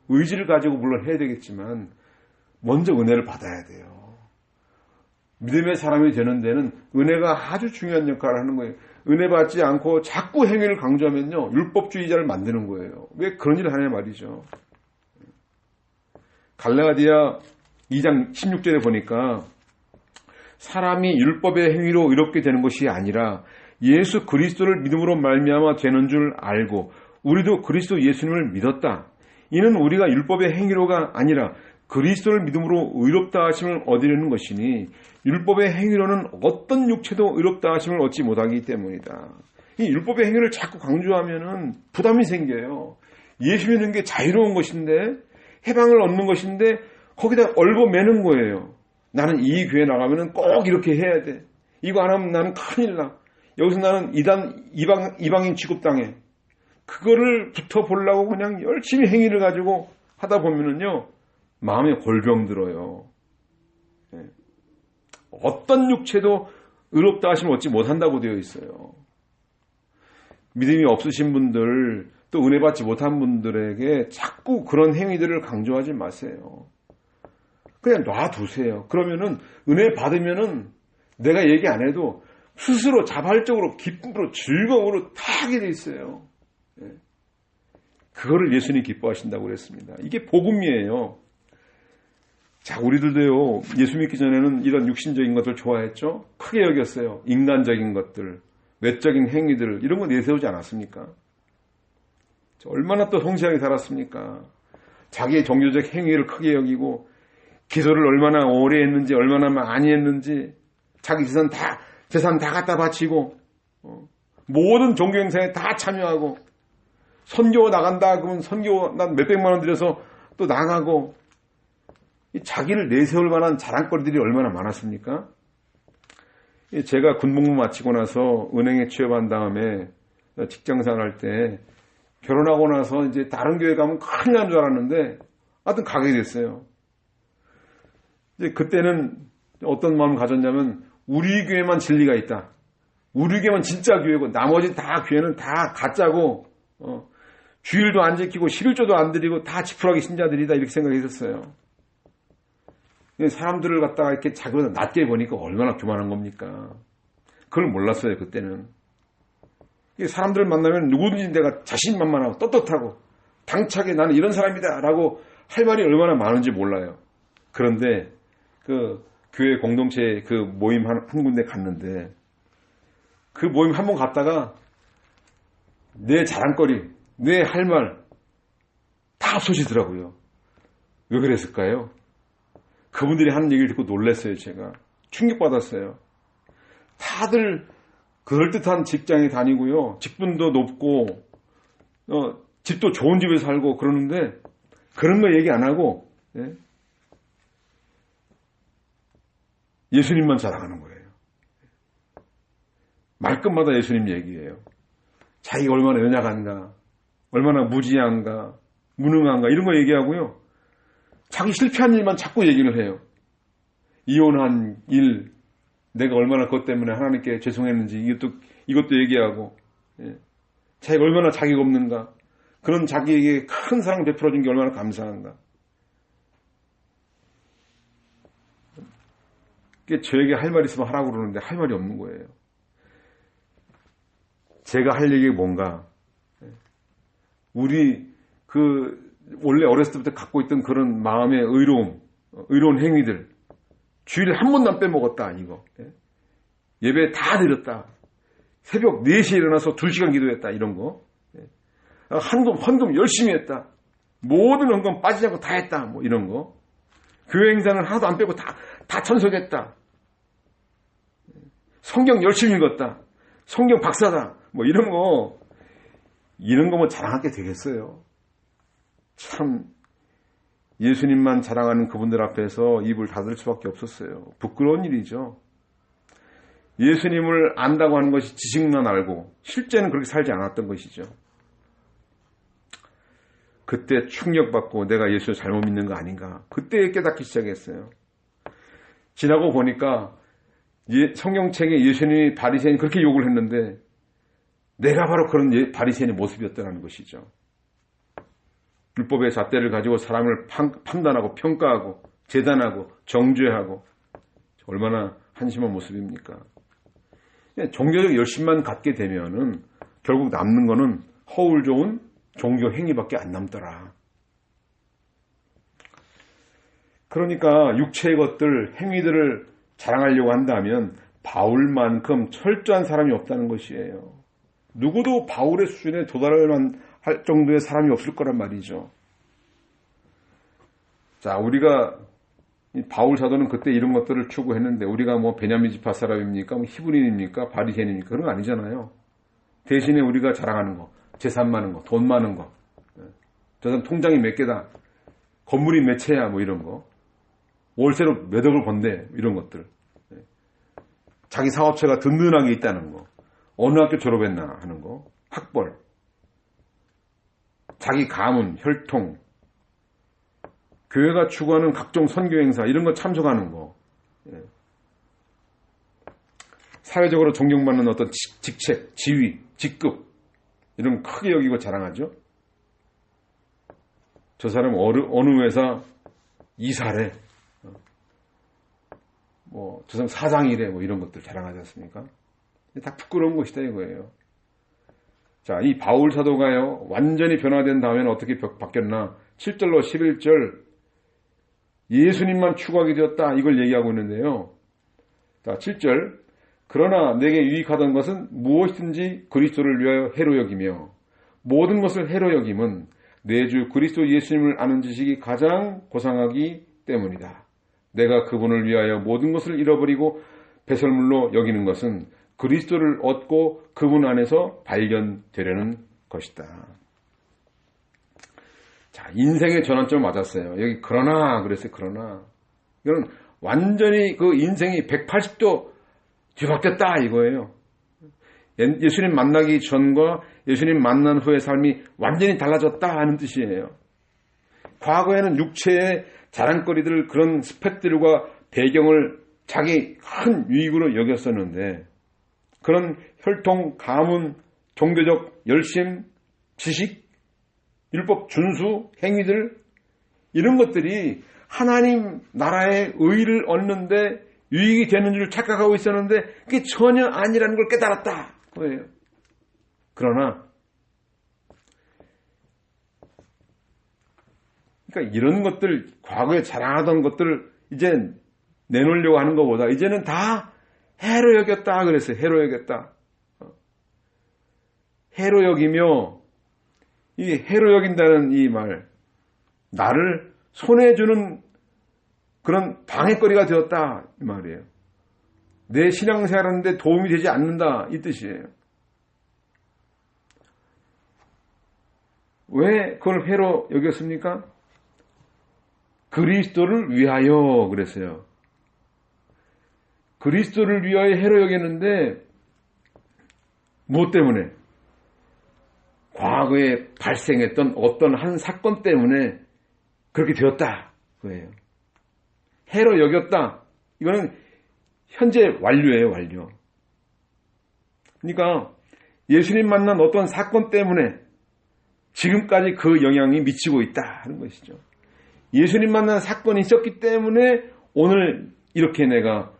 Speaker 1: 의지를 가지고 물론 해야 되겠지만 먼저 은혜를 받아야 돼요. 믿음의 사람이 되는 데는 은혜가 아주 중요한 역할을 하는 거예요. 은혜 받지 않고 자꾸 행위를 강조하면요, 율법주의자를 만드는 거예요. 왜 그런 일을 하냐 말이죠. 갈라디아 2장 16절에 보니까 사람이 율법의 행위로 의롭게 되는 것이 아니라 예수 그리스도를 믿음으로 말미암아 되는 줄 알고 우리도 그리스도 예수님을 믿었다. 이는 우리가 율법의 행위로가 아니라 그리스도를 믿음으로 의롭다 하심을 얻으려는 것이니 율법의 행위로는 어떤 육체도 의롭다 하심을 얻지 못하기 때문이다. 이 율법의 행위를 자꾸 강조하면은 부담이 생겨요. 예수 믿는 게 자유로운 것인데 해방을 얻는 것인데 거기다 얽어매는 거예요. 나는 이 교회 나가면은 꼭 이렇게 해야 돼. 이거 안 하면 나는 큰일 나. 여기서 나는 이방인 취급당해. 그거를 붙어보려고 그냥 열심히 행위를 가지고 하다 보면은요, 마음에 골병 들어요. 어떤 육체도 의롭다 하심을 얻지 못한다고 되어 있어요. 믿음이 없으신 분들, 또 은혜 받지 못한 분들에게 자꾸 그런 행위들을 강조하지 마세요. 그냥 놔두세요. 그러면은 은혜 받으면은 내가 얘기 안 해도 스스로 자발적으로 기쁨으로 즐거움으로 다 하게 돼 있어요. 그거를 예수님이 기뻐하신다고 그랬습니다. 이게 복음이에요. 자, 우리들도요, 예수 믿기 전에는 이런 육신적인 것들 좋아했죠? 크게 여겼어요. 인간적인 것들, 외적인 행위들, 이런 거 내세우지 않았습니까? 얼마나 또 성실하게 살았습니까? 자기의 종교적 행위를 크게 여기고, 기도를 얼마나 오래 했는지, 얼마나 많이 했는지, 자기 재산 다 갖다 바치고, 모든 종교 행사에 다 참여하고, 선교 나간다 그러면 선교 난 몇백만 원 들여서 또 나가고, 자기를 내세울 만한 자랑거리들이 얼마나 많았습니까? 제가 군복무 마치고 나서 은행에 취업한 다음에 직장생활 할 때 결혼하고 나서 이제 다른 교회 가면 큰일 난 줄 알았는데 하여튼 가게 됐어요. 이제 그때는 어떤 마음을 가졌냐면 우리 교회만 진리가 있다. 우리 교회만 진짜 교회고 나머지 다 교회는 다 가짜고 주일도 안 지키고 11조도 안 드리고 다 지푸라기 신자들이다 이렇게 생각했었어요. 사람들을 갖다가 이렇게 자기보다 낮게 보니까 얼마나 교만한 겁니까? 그걸 몰랐어요, 그때는. 사람들을 만나면 누구든지 내가 자신만만하고 떳떳하고 당차게 나는 이런 사람이다 라고 할 말이 얼마나 많은지 몰라요. 그런데 그 교회 공동체 그 모임 한 군데 갔는데 그 모임 한 번 갔다가 내 자랑거리, 내 할 말 다 없어지더라고요. 왜 그랬을까요? 그분들이 하는 얘기를 듣고 놀랐어요, 제가. 충격받았어요. 다들 그럴듯한 직장에 다니고요. 직분도 높고, 집도 좋은 집에서 살고 그러는데 그런 거 얘기 안 하고 예수님만 자랑하는 거예요. 말끝마다 예수님 얘기예요. 자기가 얼마나 연약한가, 얼마나 무지한가, 무능한가 이런 거 얘기하고요. 자기 실패한 일만 자꾸 얘기를 해요. 이혼한 일, 내가 얼마나 그것 때문에 하나님께 죄송했는지 이것도 얘기하고, 자기가 얼마나 자기가 없는가, 그런 자기에게 큰 사랑 베풀어 준 게 얼마나 감사한가. 저에게 할 말 있으면 하라고 그러는데 할 말이 없는 거예요. 제가 할 얘기가 뭔가, 우리 원래 어렸을 때부터 갖고 있던 그런 마음의 의로운 행위들, 주일에 한 번도 안 빼먹었다, 이거. 예배 다 드렸다. 새벽 4시에 일어나서 2시간 기도했다, 이런 거. 헌금 열심히 했다. 모든 헌금 빠지지 않고 다 했다, 뭐 이런 거. 교회 행사는 하나도 안 빼고 다 참석했다. 성경 열심히 읽었다. 성경 박사다. 뭐 이런 거 뭐 자랑하게 되겠어요. 참 예수님만 자랑하는 그분들 앞에서 입을 닫을 수밖에 없었어요. 부끄러운 일이죠. 예수님을 안다고 하는 것이 지식만 알고 실제는 그렇게 살지 않았던 것이죠. 그때 충격받고 내가 예수를 잘못 믿는 거 아닌가. 그때 깨닫기 시작했어요. 지나고 보니까 성경책에 예수님이 바리새인이 그렇게 욕을 했는데 내가 바로 그런 바리새인의 모습이었다는 것이죠. 율법의 잣대를 가지고 사람을 판단하고 평가하고 재단하고 정죄하고 얼마나 한심한 모습입니까? 종교적 열심만 갖게 되면은 결국 남는 거는 허울 좋은 종교 행위밖에 안 남더라. 그러니까 육체의 것들, 행위들을 자랑하려고 한다면 바울만큼 철저한 사람이 없다는 것이에요. 누구도 바울의 수준에 도달할 정도의 사람이 없을 거란 말이죠. 자, 우리가 바울 사도는 그때 이런 것들을 추구했는데 우리가 뭐 베냐민 지파 사람입니까? 뭐 히브리인입니까? 바리새인입니까? 그런 거 아니잖아요. 대신에 우리가 자랑하는 거, 재산 많은 거, 돈 많은 거, 저 사람 통장이 몇 개다, 건물이 몇 채야, 뭐 이런 거, 월세로 몇 억을 번대, 이런 것들, 자기 사업체가 든든하게 있다는 거, 어느 학교 졸업했나 하는 거, 학벌, 자기 가문, 혈통, 교회가 추구하는 각종 선교 행사 이런 거 참석하는 거, 사회적으로 존경받는 어떤 직책, 지위, 직급 이런 거 크게 여기고 자랑하죠. 저 사람 어느 회사 이사래, 뭐 저 사람 사장이래, 뭐 이런 것들 자랑하지 않습니까? 다 부끄러운 것이다 이거예요. 자, 이 바울 사도가요 완전히 변화된 다음에는 어떻게 바뀌었나? 7절로 11절 예수님만 추구하게 되었다 이걸 얘기하고 있는데요. 자, 7절 그러나 내게 유익하던 것은 무엇이든지 그리스도를 위하여 해로 여기며 모든 것을 해로 여김은 내 주 그리스도 예수님을 아는 지식이 가장 고상하기 때문이다. 내가 그분을 위하여 모든 것을 잃어버리고 배설물로 여기는 것은 그리스도를 얻고 그분 안에서 발견되려는 것이다. 자, 인생의 전환점 맞았어요. 여기 그러나 그랬어요. 그러나 이건 완전히 그 인생이 180도 뒤바뀌었다 이거예요. 예수님 만나기 전과 예수님 만난 후의 삶이 완전히 달라졌다 하는 뜻이에요. 과거에는 육체의 자랑거리들 그런 스펙들과 배경을 자기 큰 유익으로 여겼었는데 그런 혈통, 가문, 종교적 열심, 지식, 율법 준수, 행위들 이런 것들이 하나님 나라의 의의를 얻는데 유익이 되는 줄 착각하고 있었는데 그게 전혀 아니라는 걸 깨달았다. 그거예요. 그러나 그러니까 이런 것들 과거에 자랑하던 것들을 이제 내놓으려고 하는 것보다 이제는 다 해로 여겼다 그랬어요. 해로 여겼다. 해로 여기며 이 해로 여긴다는 이 말 나를 손해주는 그런 방해거리가 되었다 이 말이에요. 내 신앙생활하는데 도움이 되지 않는다 이 뜻이에요. 왜 그걸 해로 여겼습니까? 그리스도를 위하여 그랬어요. 그리스도를 위하여 해로 여겼는데 무엇 때문에? 과거에 발생했던 어떤 한 사건 때문에 그렇게 되었다. 그거예요. 해로 여겼다. 이거는 현재 완료예요, 완료. 그러니까 예수님 만난 어떤 사건 때문에 지금까지 그 영향이 미치고 있다 하는 것이죠. 예수님 만난 사건이 있었기 때문에 오늘 이렇게 내가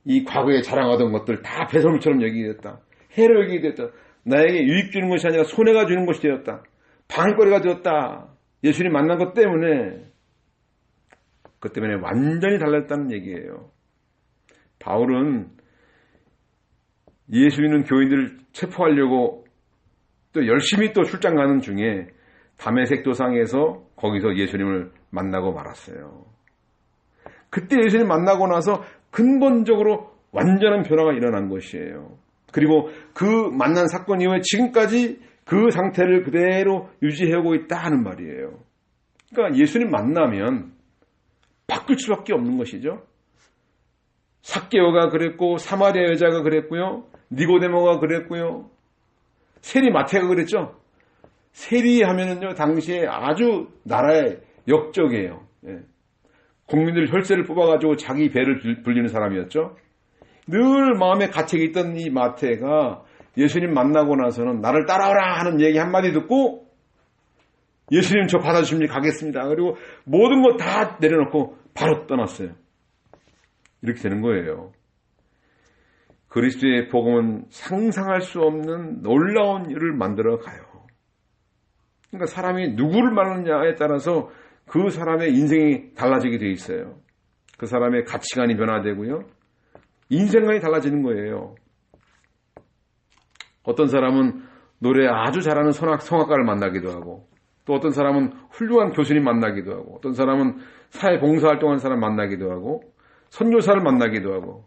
Speaker 1: 이 과거에 자랑하던 것들 다 배설물처럼 여기게 됐다. 해로 여기게 됐다. 나에게 유익 주는 것이 아니라 손해가 주는 것이 되었다. 방해거리가 되었다. 예수님 만난 것 때문에 그것 때문에 완전히 달랐다는 얘기예요. 바울은 예수 믿는 교인들을 체포하려고 또 열심히 또 출장 가는 중에 다메섹 도상에서 거기서 예수님을 만나고 말았어요. 그때 예수님 만나고 나서 근본적으로 완전한 변화가 일어난 것이에요. 그리고 그 만난 사건 이후에 지금까지 그 상태를 그대로 유지하고 있다 하는 말이에요. 그러니까 예수님 만나면 바뀔 수밖에 없는 것이죠. 삭개오가 그랬고 사마리아 여자가 그랬고요. 니고데모가 그랬고요. 세리 마태가 그랬죠. 세리 하면은요 당시에 아주 나라의 역적이에요. 예. 국민들 혈세를 뽑아가지고 자기 배를 불리는 사람이었죠. 늘 마음에 가책이 있던 이 마태가 예수님 만나고 나서는 나를 따라오라 하는 얘기 한마디 듣고 예수님 저 받아주십니까? 가겠습니다. 그리고 모든 것 다 내려놓고 바로 떠났어요. 이렇게 되는 거예요. 그리스도의 복음은 상상할 수 없는 놀라운 일을 만들어 가요. 그러니까 사람이 누구를 만나느냐에 따라서 그 사람의 인생이 달라지게 돼 있어요. 그 사람의 가치관이 변화되고요. 인생관이 달라지는 거예요. 어떤 사람은 노래 아주 잘하는 성악가를 만나기도 하고 또 어떤 사람은 훌륭한 교수님 만나기도 하고 어떤 사람은 사회 봉사활동하는 사람 만나기도 하고 선교사를 만나기도 하고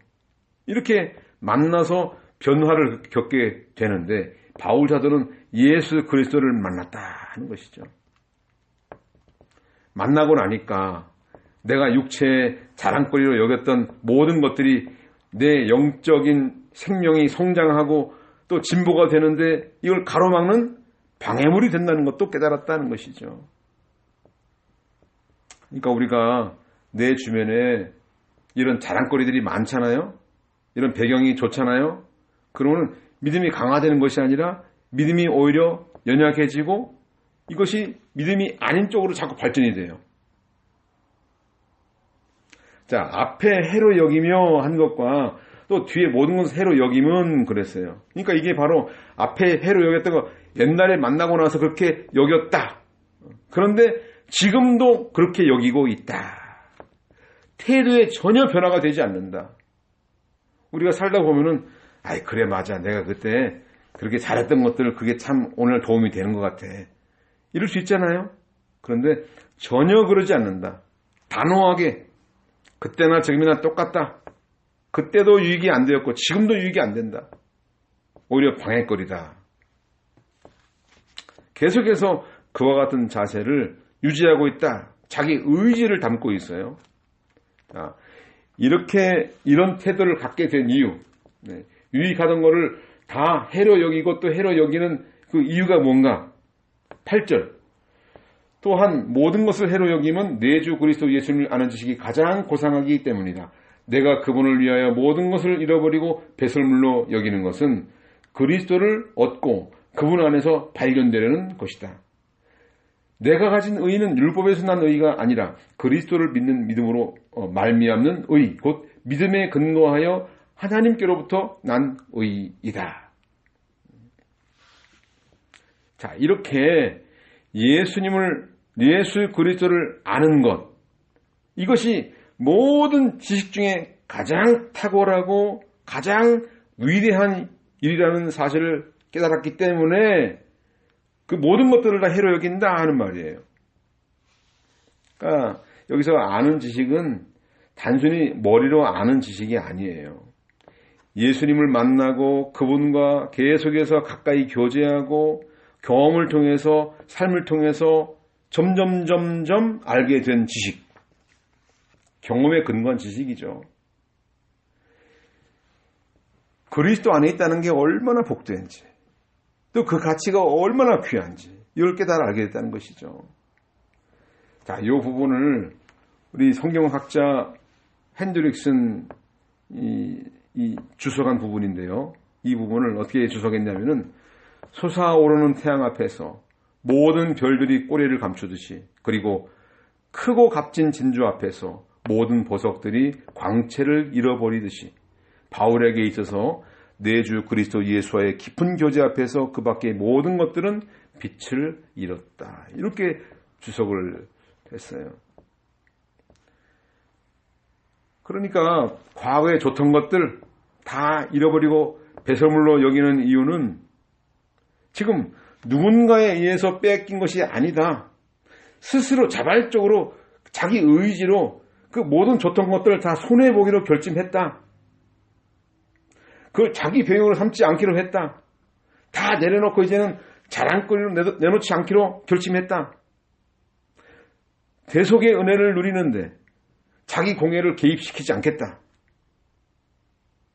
Speaker 1: 이렇게 만나서 변화를 겪게 되는데 바울 사도는 예수 그리스도를 만났다 하는 것이죠. 만나고 나니까 내가 육체의 자랑거리로 여겼던 모든 것들이 내 영적인 생명이 성장하고 또 진보가 되는데 이걸 가로막는 방해물이 된다는 것도 깨달았다는 것이죠. 그러니까 우리가 내 주변에 이런 자랑거리들이 많잖아요. 이런 배경이 좋잖아요. 그러면 믿음이 강화되는 것이 아니라 믿음이 오히려 연약해지고 이것이 믿음이 아닌 쪽으로 자꾸 발전이 돼요. 자, 앞에 해로 여기며 한 것과 또 뒤에 모든 것을 해로 여기면 그랬어요. 그러니까 이게 바로 앞에 해로 여겼던 거 옛날에 만나고 나서 그렇게 여겼다. 그런데 지금도 그렇게 여기고 있다. 태도에 전혀 변화가 되지 않는다. 우리가 살다 보면은 아이 그래 맞아 내가 그때 그렇게 잘했던 것들 그게 참 오늘 도움이 되는 것 같아. 이럴 수 있잖아요. 그런데 전혀 그러지 않는다. 단호하게 그때나 지금이나 똑같다. 그때도 유익이 안 되었고 지금도 유익이 안 된다. 오히려 방해거리다. 계속해서 그와 같은 자세를 유지하고 있다. 자기 의지를 담고 있어요. 자, 이런 태도를 갖게 된 이유, 유익하던 거를 다 해로 여기고 또 해로 여기는 그 이유가 뭔가? 8절. 또한 모든 것을 해로 여기면 내 주 그리스도 예수님을 아는 지식이 가장 고상하기 때문이다. 내가 그분을 위하여 모든 것을 잃어버리고 배설물로 여기는 것은 그리스도를 얻고 그분 안에서 발견되려는 것이다. 내가 가진 의는 율법에서 난 의가 아니라 그리스도를 믿는 믿음으로 말미암는 의, 곧 믿음에 근거하여 하나님께로부터 난 의이다. 자, 이렇게 예수 그리스도를 아는 것, 이것이 모든 지식 중에 가장 탁월하고 가장 위대한 일이라는 사실을 깨달았기 때문에 그 모든 것들을 다 해로 여긴다 하는 말이에요. 그러니까 여기서 아는 지식은 단순히 머리로 아는 지식이 아니에요. 예수님을 만나고 그분과 계속해서 가까이 교제하고 경험을 통해서 삶을 통해서 점점 알게 된 지식, 경험에 근거한 지식이죠. 그리스도 안에 있다는 게 얼마나 복된지, 또 그 가치가 얼마나 귀한지 이걸 깨달아 알게 됐다는 것이죠. 자, 이 부분을 우리 성경학자 핸드릭슨 이 주석한 부분인데요. 이 부분을 어떻게 주석했냐면은 솟아오르는 태양 앞에서 모든 별들이 꼬리를 감추듯이, 그리고 크고 값진 진주 앞에서 모든 보석들이 광채를 잃어버리듯이 바울에게 있어서 내 주 그리스도 예수와의 깊은 교제 앞에서 그 밖의 모든 것들은 빛을 잃었다. 이렇게 주석을 했어요. 그러니까 과거에 좋던 것들 다 잃어버리고 배설물로 여기는 이유는 지금 누군가에 의해서 뺏긴 것이 아니다. 스스로 자발적으로 자기 의지로 그 모든 좋던 것들을 다 손해보기로 결심했다. 그걸 자기 배경으로 삼지 않기로 했다. 다 내려놓고 이제는 자랑거리로 내놓지 않기로 결심했다. 대속의 은혜를 누리는데 자기 공예를 개입시키지 않겠다.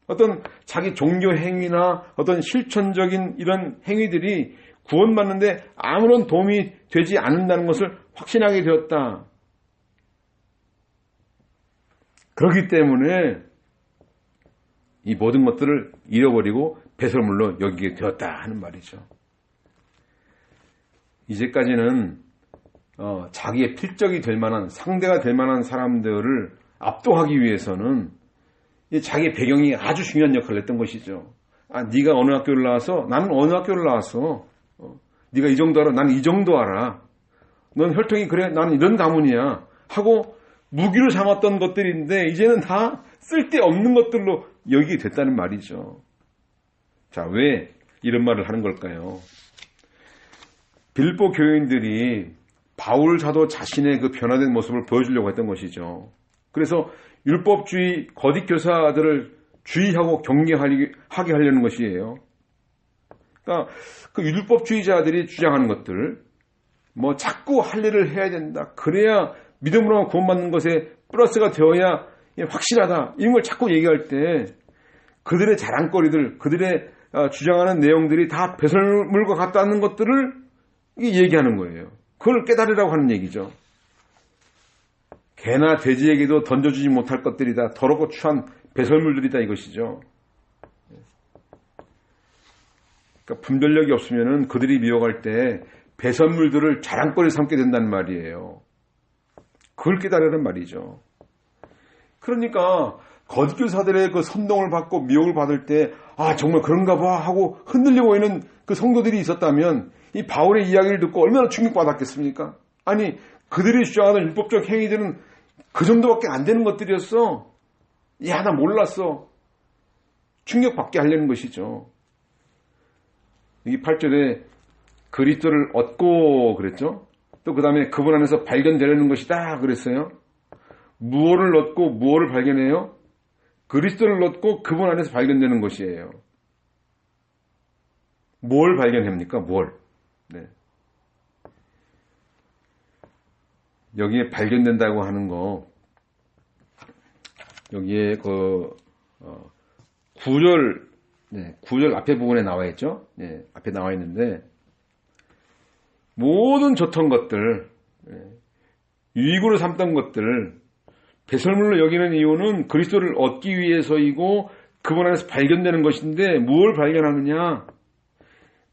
Speaker 1: 어떤 자기 종교 행위나 어떤 실천적인 이런 행위들이 구원받는데 아무런 도움이 되지 않는다는 것을 확신하게 되었다. 그렇기 때문에 이 모든 것들을 잃어버리고 배설물로 여기게 되었다 하는 말이죠. 이제까지는 자기의 필적이 될 만한, 상대가 될 만한 사람들을 압도하기 위해서는 자기의 배경이 아주 중요한 역할을 했던 것이죠. 아, 네가 어느 학교를 나와서 나는 어느 학교를 나왔어. 네가 이 정도 알아, 나는 이 정도 알아. 넌 혈통이 그래, 나는 이런 가문이야 하고 무기로 삼았던 것들인데 이제는 다 쓸데없는 것들로 여기게 됐다는 말이죠. 자, 왜 이런 말을 하는 걸까요? 빌보 교인들이 바울 사도 자신의 그 변화된 모습을 보여주려고 했던 것이죠. 그래서 율법주의 거짓 교사들을 주의하고 경계하게 하려는 것이에요. 그러니까 그 율법주의자들이 주장하는 것들, 뭐 자꾸 할 일을 해야 된다. 그래야 믿음으로 구원받는 것에 플러스가 되어야 확실하다. 이런 걸 자꾸 얘기할 때 그들의 자랑거리들, 그들의 주장하는 내용들이 다 배설물과 같다는 것들을 얘기하는 거예요. 그걸 깨달으라고 하는 얘기죠. 개나 돼지에게도 던져주지 못할 것들이다. 더럽고 추한 배설물들이다 이것이죠. 그러니까 분별력이 없으면 그들이 미워할 때 배설물들을 자랑거리 삼게 된다는 말이에요. 그걸 깨달으란 말이죠. 그러니까 거짓교사들의 그 선동을 받고 미혹을 받을 때 아 정말 그런가 봐 하고 흔들리고 있는 그 성도들이 있었다면 이 바울의 이야기를 듣고 얼마나 충격받았겠습니까? 아니 그들이 주장하는 율법적 행위들은 그 정도밖에 안 되는 것들이었어. 야, 나 몰랐어. 충격받게 하려는 것이죠. 이 8절에 그리스도를 얻고 그랬죠. 또 그 다음에 그분 안에서 발견되려는 것이다 그랬어요. 무엇을 얻고 무엇을 발견해요? 그리스도를 얻고 그분 안에서 발견되는 것이에요. 뭘 발견합니까? 뭘? 네. 여기에 발견된다고 하는 거, 여기에 그 9절, 네, 9절 앞에 부분에 나와 있죠. 네, 앞에 나와 있는데 모든 좋던 것들, 유익으로 삼던 것들, 배설물로 여기는 이유는 그리스도를 얻기 위해서이고 그분 안에서 발견되는 것인데 무엇을 발견하느냐?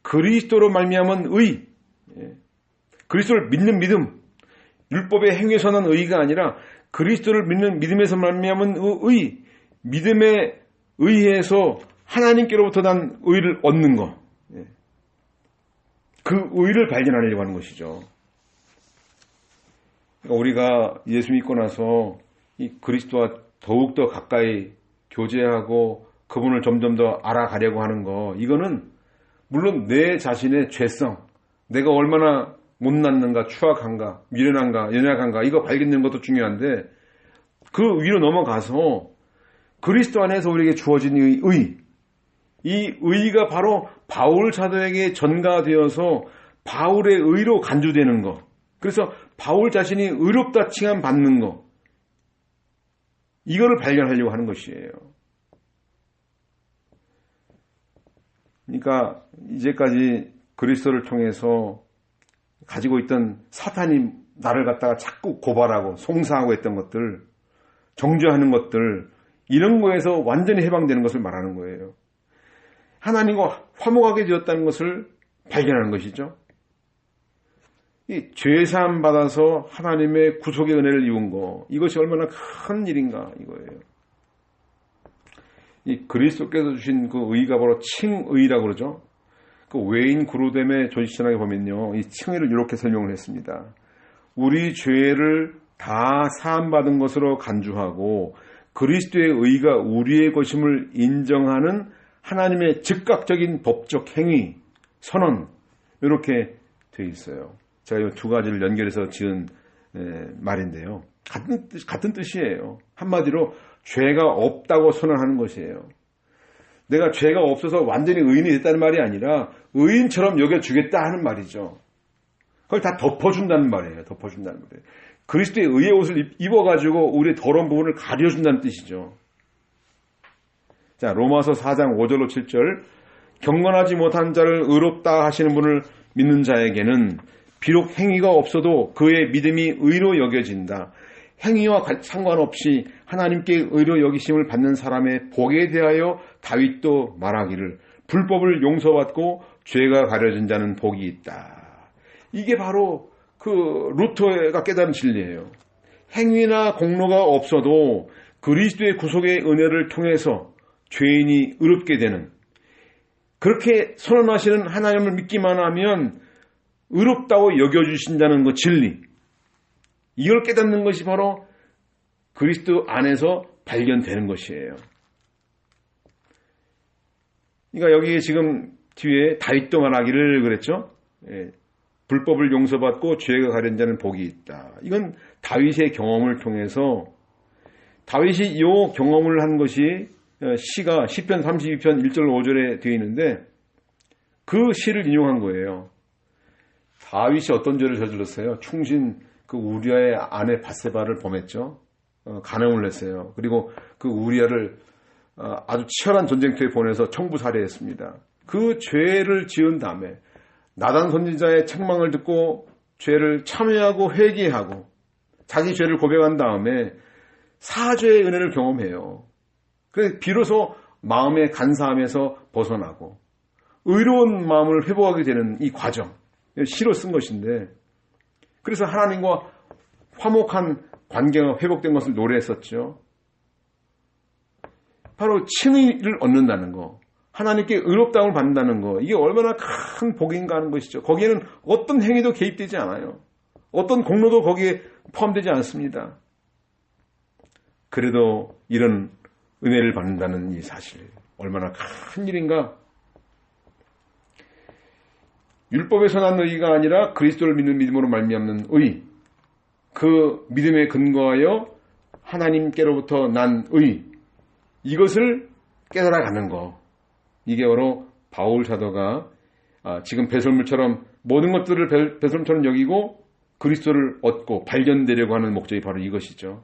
Speaker 1: 그리스도로 말미암은 의, 그리스도를 믿는 믿음, 율법의 행위에서는 의가 아니라 그리스도를 믿는 믿음에서 말미암은 의, 믿음에 의해서 하나님께로부터 난 의를 얻는 것, 그 의를 발견하려고 하는 것이죠. 그러니까 우리가 예수 믿고 나서 이 그리스도와 더욱더 가까이 교제하고 그분을 점점 더 알아가려고 하는 거, 이거는 물론 내 자신의 죄성, 내가 얼마나 못났는가, 추악한가, 미련한가, 연약한가, 이거 발견되는 것도 중요한데 그 위로 넘어가서 그리스도 안에서 우리에게 주어진 이 의가 바로 바울 사도에게 전가되어서 바울의 의로 간주되는 것, 그래서 바울 자신이 의롭다 칭함받는 것, 이거를 발견하려고 하는 것이에요. 그러니까 이제까지 그리스도를 통해서 가지고 있던 사탄이 나를 갖다가 자꾸 고발하고 송사하고 했던 것들, 정죄하는 것들, 이런 거에서 완전히 해방되는 것을 말하는 거예요. 하나님과 화목하게 되었다는 것을 발견하는 것이죠. 이 죄사함 받아서 하나님의 구속의 은혜를 입은 거, 이것이 얼마나 큰 일인가 이거예요. 이 그리스도께서 주신 그 의가 바로 칭의라고 그러죠. 그 외인 구로뎀의 조지신학에 보면요, 이 칭의를 이렇게 설명을 했습니다. 우리 죄를 다 사함받은 것으로 간주하고 그리스도의 의가 우리의 것임을 인정하는 하나님의 즉각적인 법적 행위, 선언, 이렇게 되어 있어요. 제가 이 두 가지를 연결해서 지은 말인데요. 같은 뜻이에요. 한마디로 죄가 없다고 선언하는 것이에요. 내가 죄가 없어서 완전히 의인이 됐다는 말이 아니라 의인처럼 여겨주겠다 하는 말이죠. 그걸 다 덮어준다는 말이에요. 덮어준다는 말이에요. 그리스도의 의의 옷을 입어가지고 우리의 더러운 부분을 가려준다는 뜻이죠. 자, 로마서 4장 5절로 7절. 경건하지 못한 자를 의롭다 하시는 분을 믿는 자에게는 비록 행위가 없어도 그의 믿음이 의로 여겨진다. 행위와 상관없이 하나님께 의로 여기심을 받는 사람의 복에 대하여 다윗도 말하기를 불법을 용서받고 죄가 가려진 자는 복이 있다. 이게 바로 그 루터가 깨달은 진리예요. 행위나 공로가 없어도 그리스도의 구속의 은혜를 통해서 죄인이 의롭게 되는, 그렇게 선언하시는 하나님을 믿기만 하면 의롭다고 여겨주신다는 그 진리, 이걸 깨닫는 것이 바로 그리스도 안에서 발견되는 것이에요. 그러니까 여기에 지금 뒤에 다윗도 말하기를 그랬죠. 불법을 용서받고 죄가 가려진 자는 복이 있다. 이건 다윗의 경험을 통해서, 다윗이 이 경험을 한 것이 시가 시편 32편 1절 5절에 되어 있는데 그 시를 인용한 거예요. 다윗이 어떤 죄를 저질렀어요? 충신 그 우리아의 아내 밧세바를 범했죠. 간음을 했어요. 그리고 그 우리아를 아주 치열한 전쟁터에 보내서 청부 살해했습니다. 그 죄를 지은 다음에 나단 선지자의 책망을 듣고 죄를 참회하고 회개하고 자기 죄를 고백한 다음에 사죄의 은혜를 경험해요. 그래서 비로소 마음의 간사함에서 벗어나고 의로운 마음을 회복하게 되는 이 과정, 시로 쓴 것인데, 그래서 하나님과 화목한 관계가 회복된 것을 노래했었죠. 바로 칭의를 얻는다는 거, 하나님께 의롭다움을 받는다는 거, 이게 얼마나 큰 복인가 하는 것이죠. 거기에는 어떤 행위도 개입되지 않아요. 어떤 공로도 거기에 포함되지 않습니다. 그래도 이런 은혜를 받는다는 이 사실, 얼마나 큰 일인가. 율법에서 난 의가 아니라 그리스도를 믿는 믿음으로 말미암는 의, 그 믿음에 근거하여 하나님께로부터 난 의, 이것을 깨달아가는 거, 이게 바로 바울 사도가 지금 배설물처럼 모든 것들을 배설물처럼 여기고 그리스도를 얻고 발견되려고 하는 목적이 바로 이것이죠.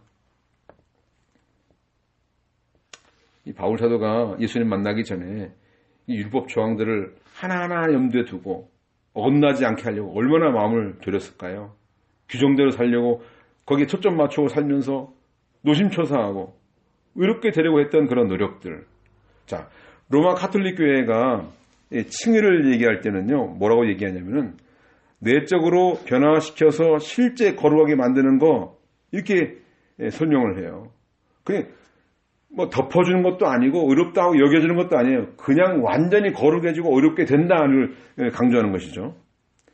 Speaker 1: 이 바울 사도가 예수님 만나기 전에 이 율법 조항들을 하나하나 염두에 두고 어긋나지 않게 하려고 얼마나 마음을 졸였을까요? 규정대로 살려고 거기에 초점 맞추고 살면서 노심초사하고 의롭게 되려고 했던 그런 노력들. 자, 로마 가톨릭 교회가 칭의를 얘기할 때는요, 뭐라고 얘기하냐면은 내적으로 변화시켜서 실제 거룩하게 만드는 거, 이렇게 설명을 해요. 그냥 뭐 덮어주는 것도 아니고 의롭다고 여겨지는 것도 아니에요. 그냥 완전히 거룩해지고 의롭게 된다를 강조하는 것이죠.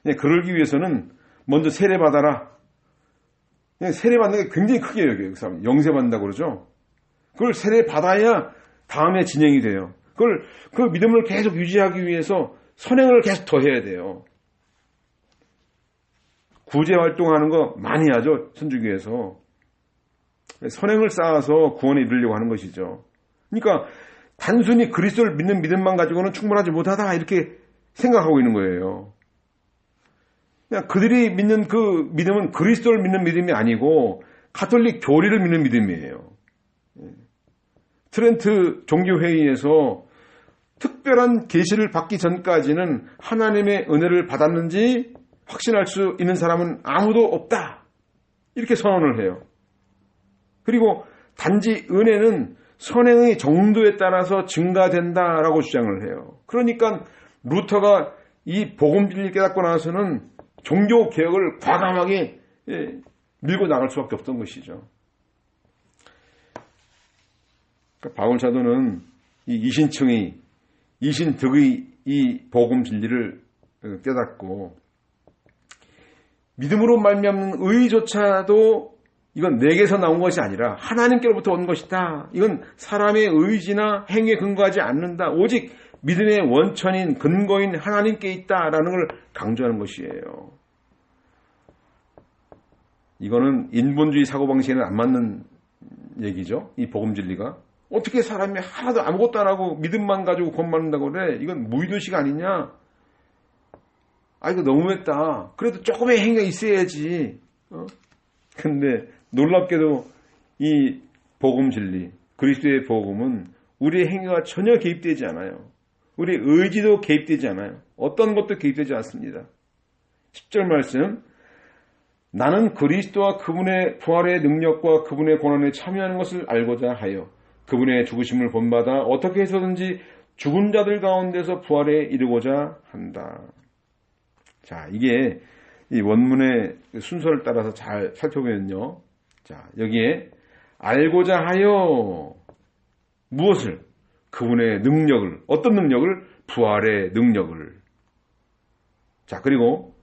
Speaker 1: 그러기 위해서는 먼저 세례받아라. 세례받는 게 굉장히 크게 여겨요. 그 사람 영세받는다고 그러죠. 그걸 세례받아야 다음에 진행이 돼요. 그 믿음을 계속 유지하기 위해서 선행을 계속 더 해야 돼요. 구제 활동하는 거 많이 하죠. 선주교에서. 선행을 쌓아서 구원에 이르려고 하는 것이죠. 그러니까 단순히 그리스도를 믿는 믿음만 가지고는 충분하지 못하다, 이렇게 생각하고 있는 거예요. 그냥 그들이 믿는 그 믿음은 그리스도를 믿는 믿음이 아니고 가톨릭 교리를 믿는 믿음이에요. 트렌트 종교회의에서 특별한 계시를 받기 전까지는 하나님의 은혜를 받았는지 확신할 수 있는 사람은 아무도 없다. 이렇게 선언을 해요. 그리고 단지 은혜는 선행의 정도에 따라서 증가된다라고 주장을 해요. 그러니까 루터가 이 복음 진리를 깨닫고 나서는 종교 개혁을 과감하게 밀고 나갈 수밖에 없던 것이죠. 그러니까 바울 사도는 이 이신득의 이 복음 진리를 깨닫고 믿음으로 말미암는 의조차도 이건 내게서 나온 것이 아니라 하나님께로부터 온 것이다. 이건 사람의 의지나 행위에 근거하지 않는다. 오직 믿음의 원천인 근거인 하나님께 있다라는 걸 강조하는 것이에요. 이거는 인본주의 사고방식에는 안 맞는 얘기죠. 이 복음 진리가. 어떻게 사람이 하나도 아무것도 안 하고 믿음만 가지고 권받는다고 그래? 이건 무의도식 아니냐? 아, 이거 너무했다. 그래도 조금의 행위가 있어야지. 근데 놀랍게도 이 복음 진리, 그리스도의 복음은 우리의 행위가 전혀 개입되지 않아요. 우리의 의지도 개입되지 않아요. 어떤 것도 개입되지 않습니다. 10절 말씀, 나는 그리스도와 그분의 부활의 능력과 그분의 고난에 참여하는 것을 알고자 하여 그분의 죽으심을 본받아 어떻게 해서든지 죽은 자들 가운데서 부활에 이르고자 한다. 자, 이게 이 원문의 순서를 따라서 잘 살펴보면요. 자, 여기에 알고자 하여 무엇을? 그분의 능력을. 어떤 능력을? 부활의 능력을. 자, 그리고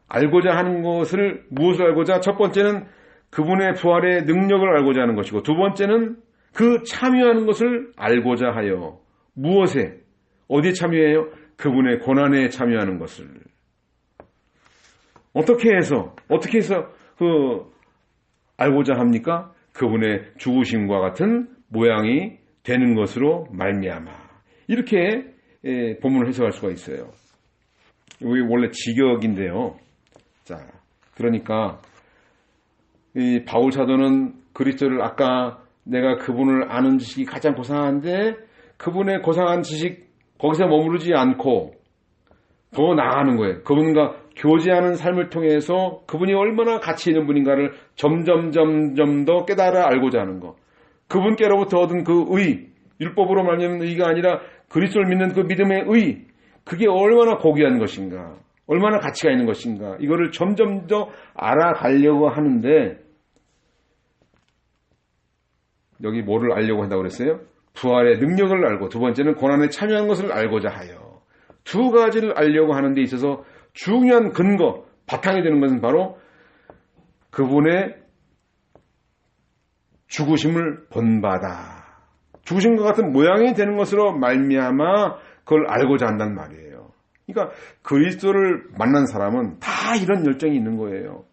Speaker 1: 알고자 하는 것을 무엇을 알고자? 첫 번째는 그분의 부활의 능력을 알고자 하는 것이고 두 번째는 그 참여하는 것을 알고자 하여 무엇에? 어디에 참여해요? 그분의 고난에 참여하는 것을. 어떻게 해서 알고자 합니까? 그분의 죽으심과 같은 모양이 되는 것으로 말미암아. 이렇게 본문을 해석할 수가 있어요. 이게 원래 직역인데요. 자, 그러니까 이 바울 사도는 그리스도를 아까 내가 그분을 아는 지식이 가장 고상한데 그분의 고상한 지식 거기서 머무르지 않고 더 나아가는 거예요. 그분과 교제하는 삶을 통해서 그분이 얼마나 가치 있는 분인가를 점점 더 깨달아 알고자 하는 것. 그분께로부터 얻은 그 의, 율법으로 말미암는 의가 아니라 그리스도를 믿는 그 믿음의 의, 그게 얼마나 고귀한 것인가, 얼마나 가치가 있는 것인가, 이거를 점점 더 알아가려고 하는데 여기 뭐를 알려고 한다고 그랬어요? 부활의 능력을 알고 두 번째는 고난에 참여한 것을 알고자 하여 두 가지를 알려고 하는 데 있어서 중요한 근거, 바탕이 되는 것은 바로 그분의 죽으심을 본받아. 죽으심과 같은 모양이 되는 것으로 말미암아 그걸 알고자 한단 말이에요. 그러니까 그리스도를 만난 사람은 다 이런 열정이 있는 거예요.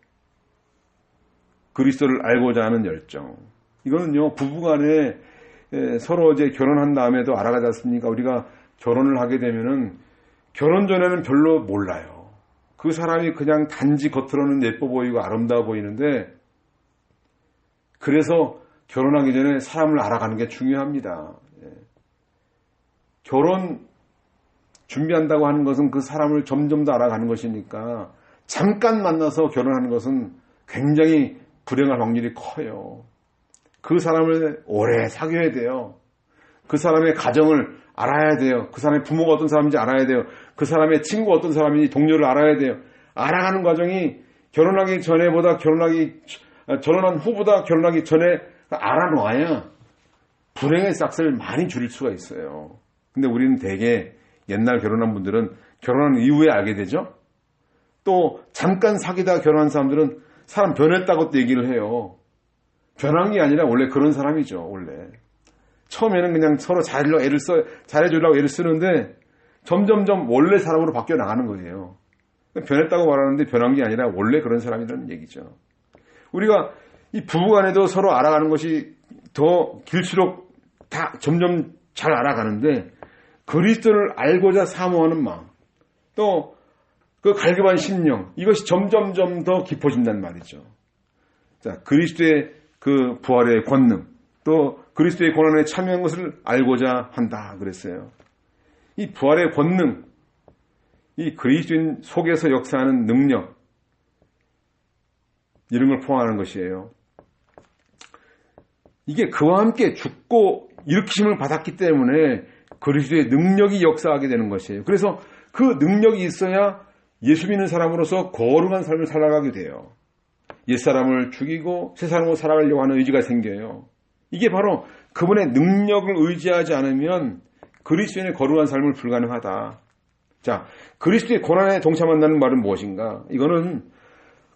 Speaker 1: 그리스도를 알고자 하는 열정. 이거는요, 부부간에 서로 이제 결혼한 다음에도 알아가지 않습니까? 우리가 결혼을 하게 되면은 결혼 전에는 별로 몰라요. 그 사람이 그냥 단지 겉으로는 예뻐 보이고 아름다워 보이는데 그래서 결혼하기 전에 사람을 알아가는 게 중요합니다. 결혼 준비한다고 하는 것은 그 사람을 점점 더 알아가는 것이니까 잠깐 만나서 결혼하는 것은 굉장히 불행할 확률이 커요. 그 사람을 오래 사귀어야 돼요. 그 사람의 가정을 알아야 돼요. 그 사람의 부모가 어떤 사람인지 알아야 돼요. 그 사람의 친구가 어떤 사람인지 동료를 알아야 돼요. 알아가는 과정이 결혼하기 전에보다 결혼한 후보다 결혼하기 전에 알아놓아야 불행의 싹을 많이 줄일 수가 있어요. 근데 우리는 대개 옛날 결혼한 분들은 결혼한 이후에 알게 되죠. 또 잠깐 사귀다가 결혼한 사람들은 사람 변했다고 얘기를 해요. 변한 게 아니라 원래 그런 사람이죠. 원래 처음에는 그냥 서로 잘해주려고 애를 쓰는데 점점점 원래 사람으로 바뀌어 나가는 거예요. 변했다고 말하는데 변한 게 아니라 원래 그런 사람이라는 얘기죠. 우리가 이 부부간에도 서로 알아가는 것이 더 길수록 다 점점 잘 알아가는데 그리스도를 알고자 사모하는 마음, 또 그 갈급한 심령, 이것이 점점점 더 깊어진단 말이죠. 자, 그리스도의 그 부활의 권능, 또 그리스도의 고난에 참여한 것을 알고자 한다 그랬어요. 이 부활의 권능, 이 그리스도인 속에서 역사하는 능력, 이런 걸 포함하는 것이에요. 이게 그와 함께 죽고 일으키심을 받았기 때문에 그리스도의 능력이 역사하게 되는 것이에요. 그래서 그 능력이 있어야 예수 믿는 사람으로서 거룩한 삶을 살아가게 돼요. 옛사람을 죽이고 새사람으로 살아가려고 하는 의지가 생겨요. 이게 바로 그분의 능력을 의지하지 않으면 그리스도인의 거룩한 삶을 불가능하다. 자, 그리스도의 고난에 동참한다는 말은 무엇인가? 이거는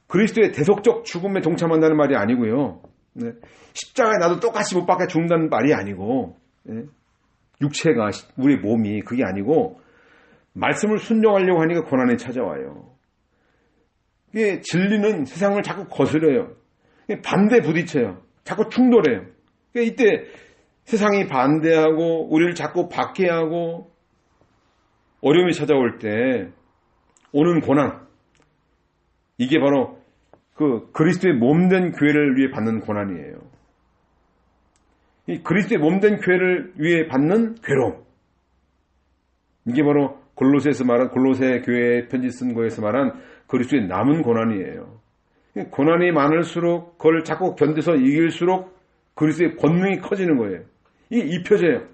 Speaker 1: 그리스도의 대속적 죽음에 동참한다는 말이 아니고요. 네. 십자가에 나도 똑같이 못 박혀 죽는다는 말이 아니고, 네. 육체가, 우리 몸이 그게 아니고 말씀을 순종하려고 하니까 고난이 찾아와요. 이게 진리는 세상을 자꾸 거스려요. 반대 부딪혀요. 자꾸 충돌해요. 그러니까 이때 세상이 반대하고 우리를 자꾸 박해하고 어려움이 찾아올 때 오는 고난, 이게 바로 그 그리스도의 몸된 교회를 위해 받는 고난이에요. 이 그리스도의 몸된 교회를 위해 받는 괴로움, 이게 바로 골로새에서 말한, 골로새 교회에 편지 쓴 거에서 말한 그리스도의 남은 고난이에요. 고난이 많을수록 그걸 자꾸 견뎌서 이길수록 그리스도의 권능이 커지는 거예요. 이게 입혀져요.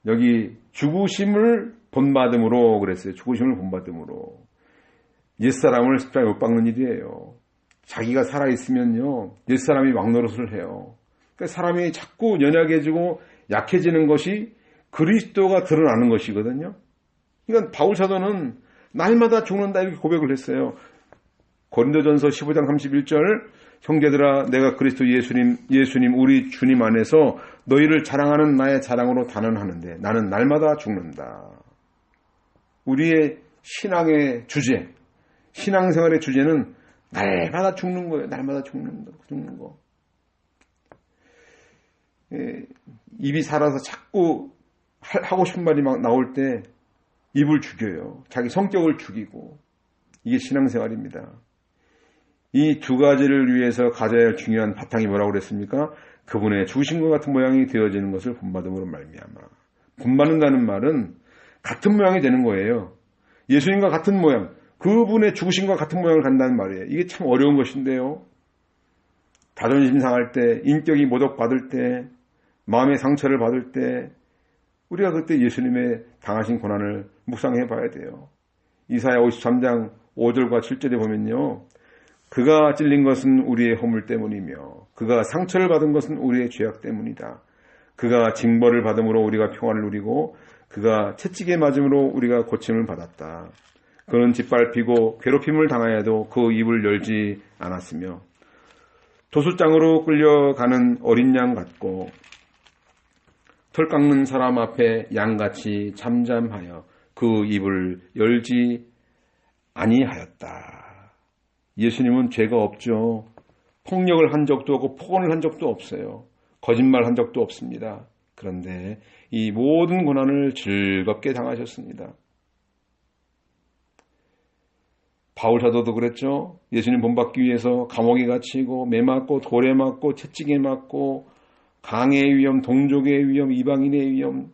Speaker 1: 여기 죽으심을 본받음으로 그랬어요. 죽으심을 본받음으로. 옛사람을 십자가에 못 박는 일이에요. 자기가 살아있으면요, 옛사람이 왕노릇을 해요. 그러니까 사람이 자꾸 연약해지고 약해지는 것이 그리스도가 드러나는 것이거든요. 그러니까 바울 사도는 날마다 죽는다 이렇게 고백을 했어요. 고린도전서 15장 31절, 형제들아 내가 그리스도 예수님 우리 주님 안에서 너희를 자랑하는 나의 자랑으로 단언하는데 나는 날마다 죽는다. 우리의 신앙의 주제, 신앙생활의 주제는 날마다 죽는 거예요. 날마다 죽는 거. 입이 살아서 자꾸 하고 싶은 말이 막 나올 때 입을 죽여요. 자기 성격을 죽이고. 이게 신앙생활입니다. 이 두 가지를 위해서 가져야 할 중요한 바탕이 뭐라고 그랬습니까? 그분의 죽으신 것 같은 모양이 되어지는 것을 본받음으로 말미암아. 본받는다는 말은 같은 모양이 되는 거예요. 예수님과 같은 모양, 그분의 죽으신과 같은 모양을 간다는 말이에요. 이게 참 어려운 것인데요. 자존심 상할 때, 인격이 모독받을 때, 마음의 상처를 받을 때 우리가 그때 예수님의 당하신 고난을 묵상해 봐야 돼요. 이사야 53장 5절과 7절에 보면요, 그가 찔린 것은 우리의 허물 때문이며 그가 상처를 받은 것은 우리의 죄악 때문이다. 그가 징벌을 받음으로 우리가 평안을 누리고 그가 채찍에 맞음으로 우리가 고침을 받았다. 그는 짓밟히고 괴롭힘을 당하여도 그 입을 열지 않았으며 도수장으로 끌려가는 어린 양 같고 털 깎는 사람 앞에 양같이 잠잠하여 그 입을 열지 아니하였다. 예수님은 죄가 없죠. 폭력을 한 적도 없고 폭언을 한 적도 없어요. 거짓말 한 적도 없습니다. 그런데 이 모든 고난을 즐겁게 당하셨습니다. 바울 사도도 그랬죠. 예수님 본받기 위해서 감옥에 갇히고 매 맞고 돌에 맞고 채찍에 맞고 강의 위험, 동족의 위험, 이방인의 위험,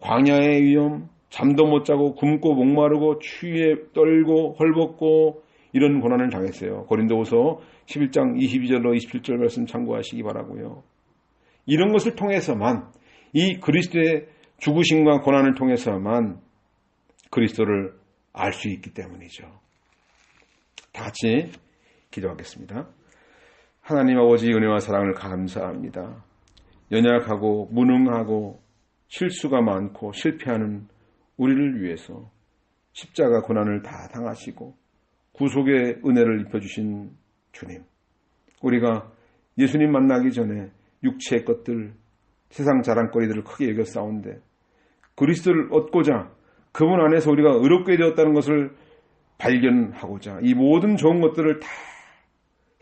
Speaker 1: 광야의 위험, 잠도 못 자고 굶고 목마르고 추위에 떨고 헐벗고 이런 고난을 당했어요. 고린도후서 11장 22절로 27절 말씀 참고하시기 바라고요. 이런 것을 통해서만, 이 그리스도의 죽으심과 고난을 통해서만 그리스도를 알 수 있기 때문이죠. 다 같이 기도하겠습니다. 하나님 아버지 은혜와 사랑을 감사합니다. 연약하고 무능하고 실수가 많고 실패하는 우리를 위해서 십자가 고난을 다 당하시고 구속의 은혜를 입혀주신 주님, 우리가 예수님 만나기 전에 육체의 것들, 세상 자랑거리들을 크게 여겨 싸운데 그리스도를 얻고자 그분 안에서 우리가 의롭게 되었다는 것을 발견하고자 이 모든 좋은 것들을 다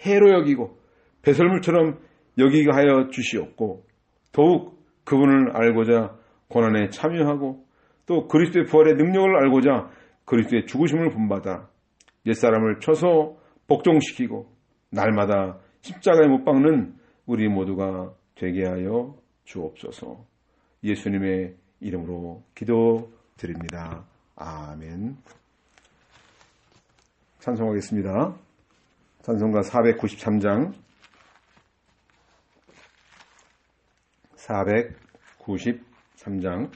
Speaker 1: 해로 여기고 배설물처럼 여기게 하여 주시옵고 더욱 그분을 알고자 고난에 참여하고 또 그리스도의 부활의 능력을 알고자 그리스도의 죽으심을 본받아 옛사람을 쳐서 복종시키고 날마다 십자가에 못 박는 우리 모두가 되게 하여 주옵소서. 예수님의 이름으로 기도드립니다. 아멘. 찬송하겠습니다. 찬송가 493장 493장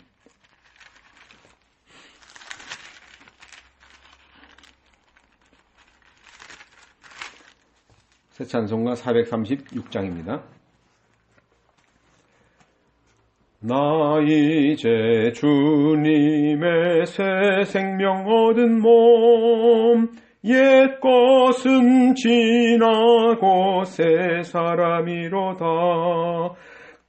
Speaker 1: 새 찬송가 436장입니다. 나 이제 주님의 새 생명 얻은 몸 옛 것은 지나고 새 사람이로다.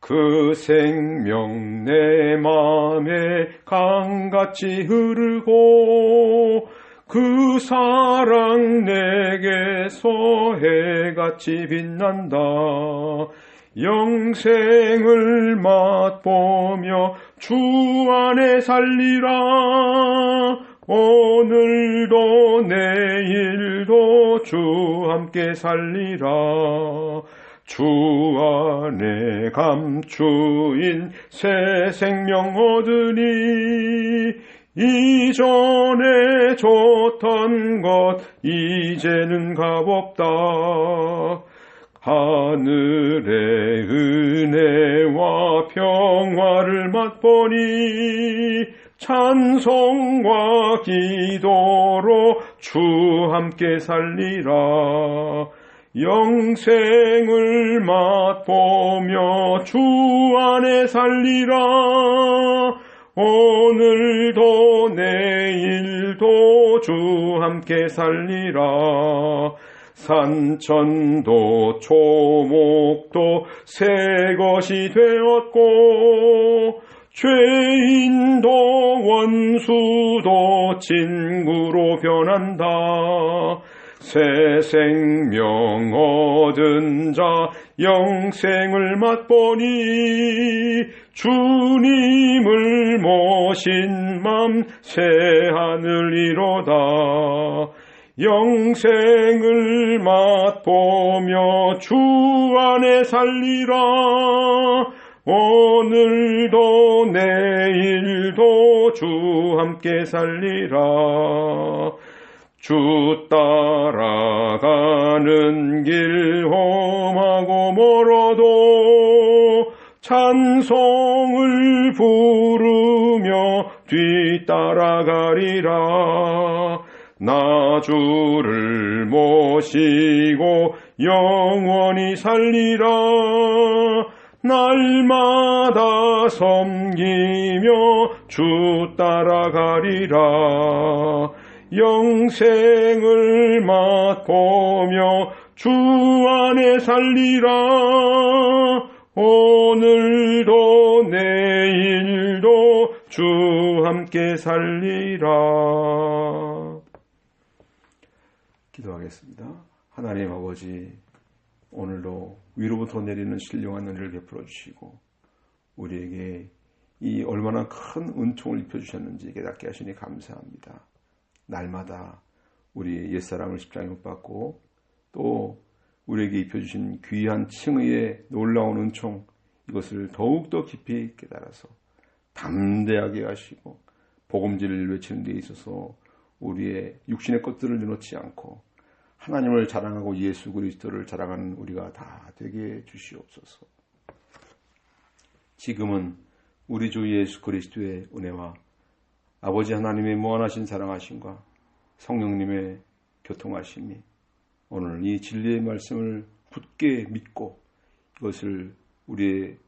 Speaker 1: 그 생명 내 맘에 강같이 흐르고 그 사랑 내게서 해같이 빛난다. 영생을 맛보며 주 안에 살리라. 오늘도 내일도 주 함께 살리라. 주 안에 감추인 새 생명 얻으니 이전에 줬던 것 이제는 값없다. 하늘의 은혜와 평화를 맛보니 찬송과 기도로 주 함께 살리라. 영생을 맛보며 주 안에 살리라. 오늘도 내일도 주 함께 살리라. 산천도 초목도 새 것이 되었고 죄인도 원수도 친구로 변한다. 새 생명 얻은 자 영생을 맛보니 주님을 모신 맘 새 하늘이로다. 영생을 맛보며 주 안에 살리라. 오늘도 내일도 주 함께 살리라. 주 따라가는 길 험하고 멀어도 찬송을 부르며 뒤따라가리라. 나 주를 모시고 영원히 살리라. 날마다 섬기며 주 따라가리라. 영생을 맛보며 주 안에 살리라. 오늘도 내일도 주 함께 살리라. 기도하겠습니다. 하나님 아버지, 오늘도 위로부터 내리는 신령한 은혜를 베풀어 주시고 우리에게 이 얼마나 큰 은총을 입혀주셨는지 깨닫게 하시니 감사합니다. 날마다 우리의 옛사람을 십자가에 못 박고 또 우리에게 입혀주신 귀한 칭의의 놀라운 은총, 이것을 더욱더 깊이 깨달아서 담대하게 하시고 복음질을 외치는 데 있어서 우리의 육신의 것들을 내놓지 않고 하나님을 자랑하고 예수 그리스도를 자랑하는 우리가 다 되게 주시옵소서. 지금은 우리 주 예수 그리스도의 은혜와 아버지 하나님의 무한하신 사랑하심과 성령님의 교통하심이 오늘 이 진리의 말씀을 굳게 믿고 이것을 우리의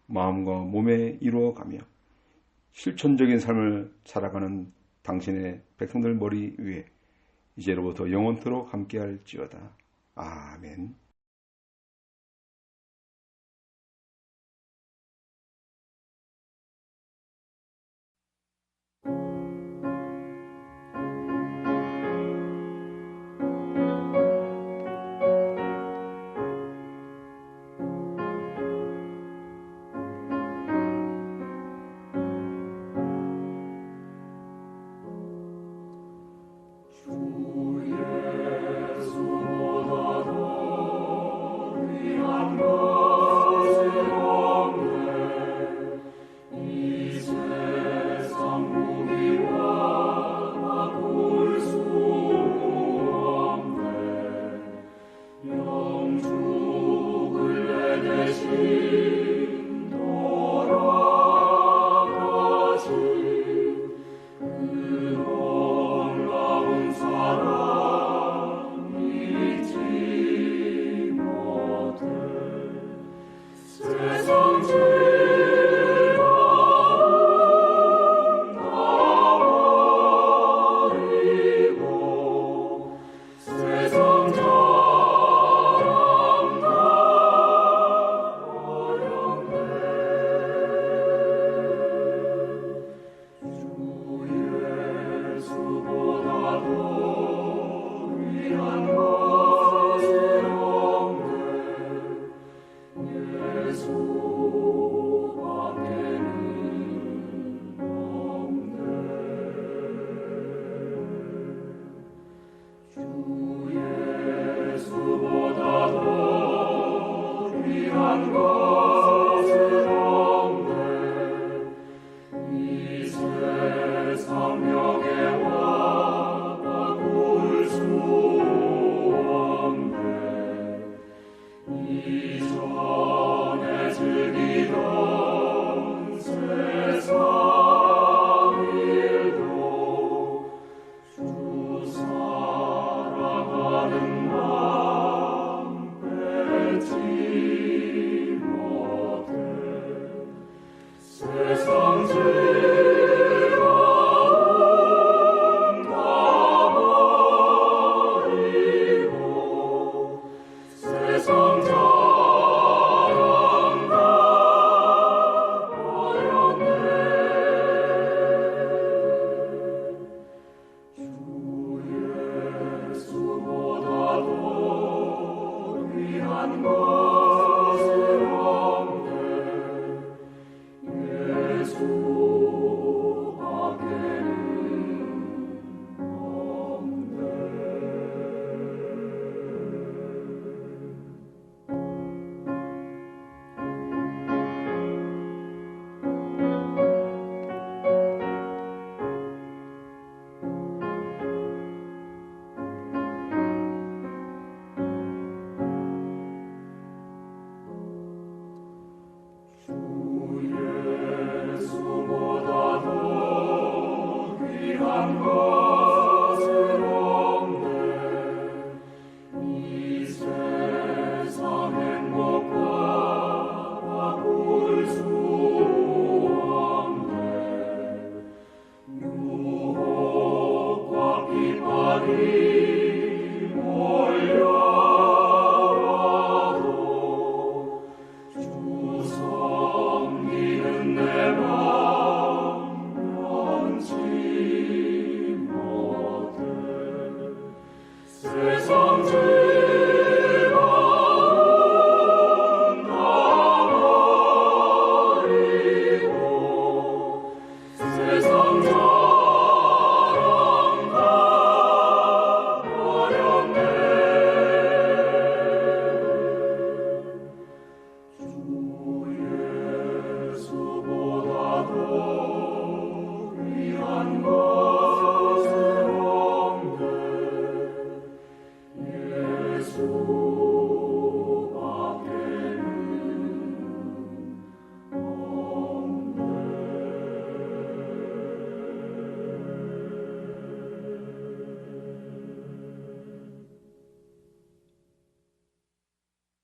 Speaker 1: 마음과 몸에 이루어가며 실천적인 삶을 살아가는 당신의 백성들 머리 위에 이제로부터 영원토록 함께할지어다. 아멘.
Speaker 2: 귀한 것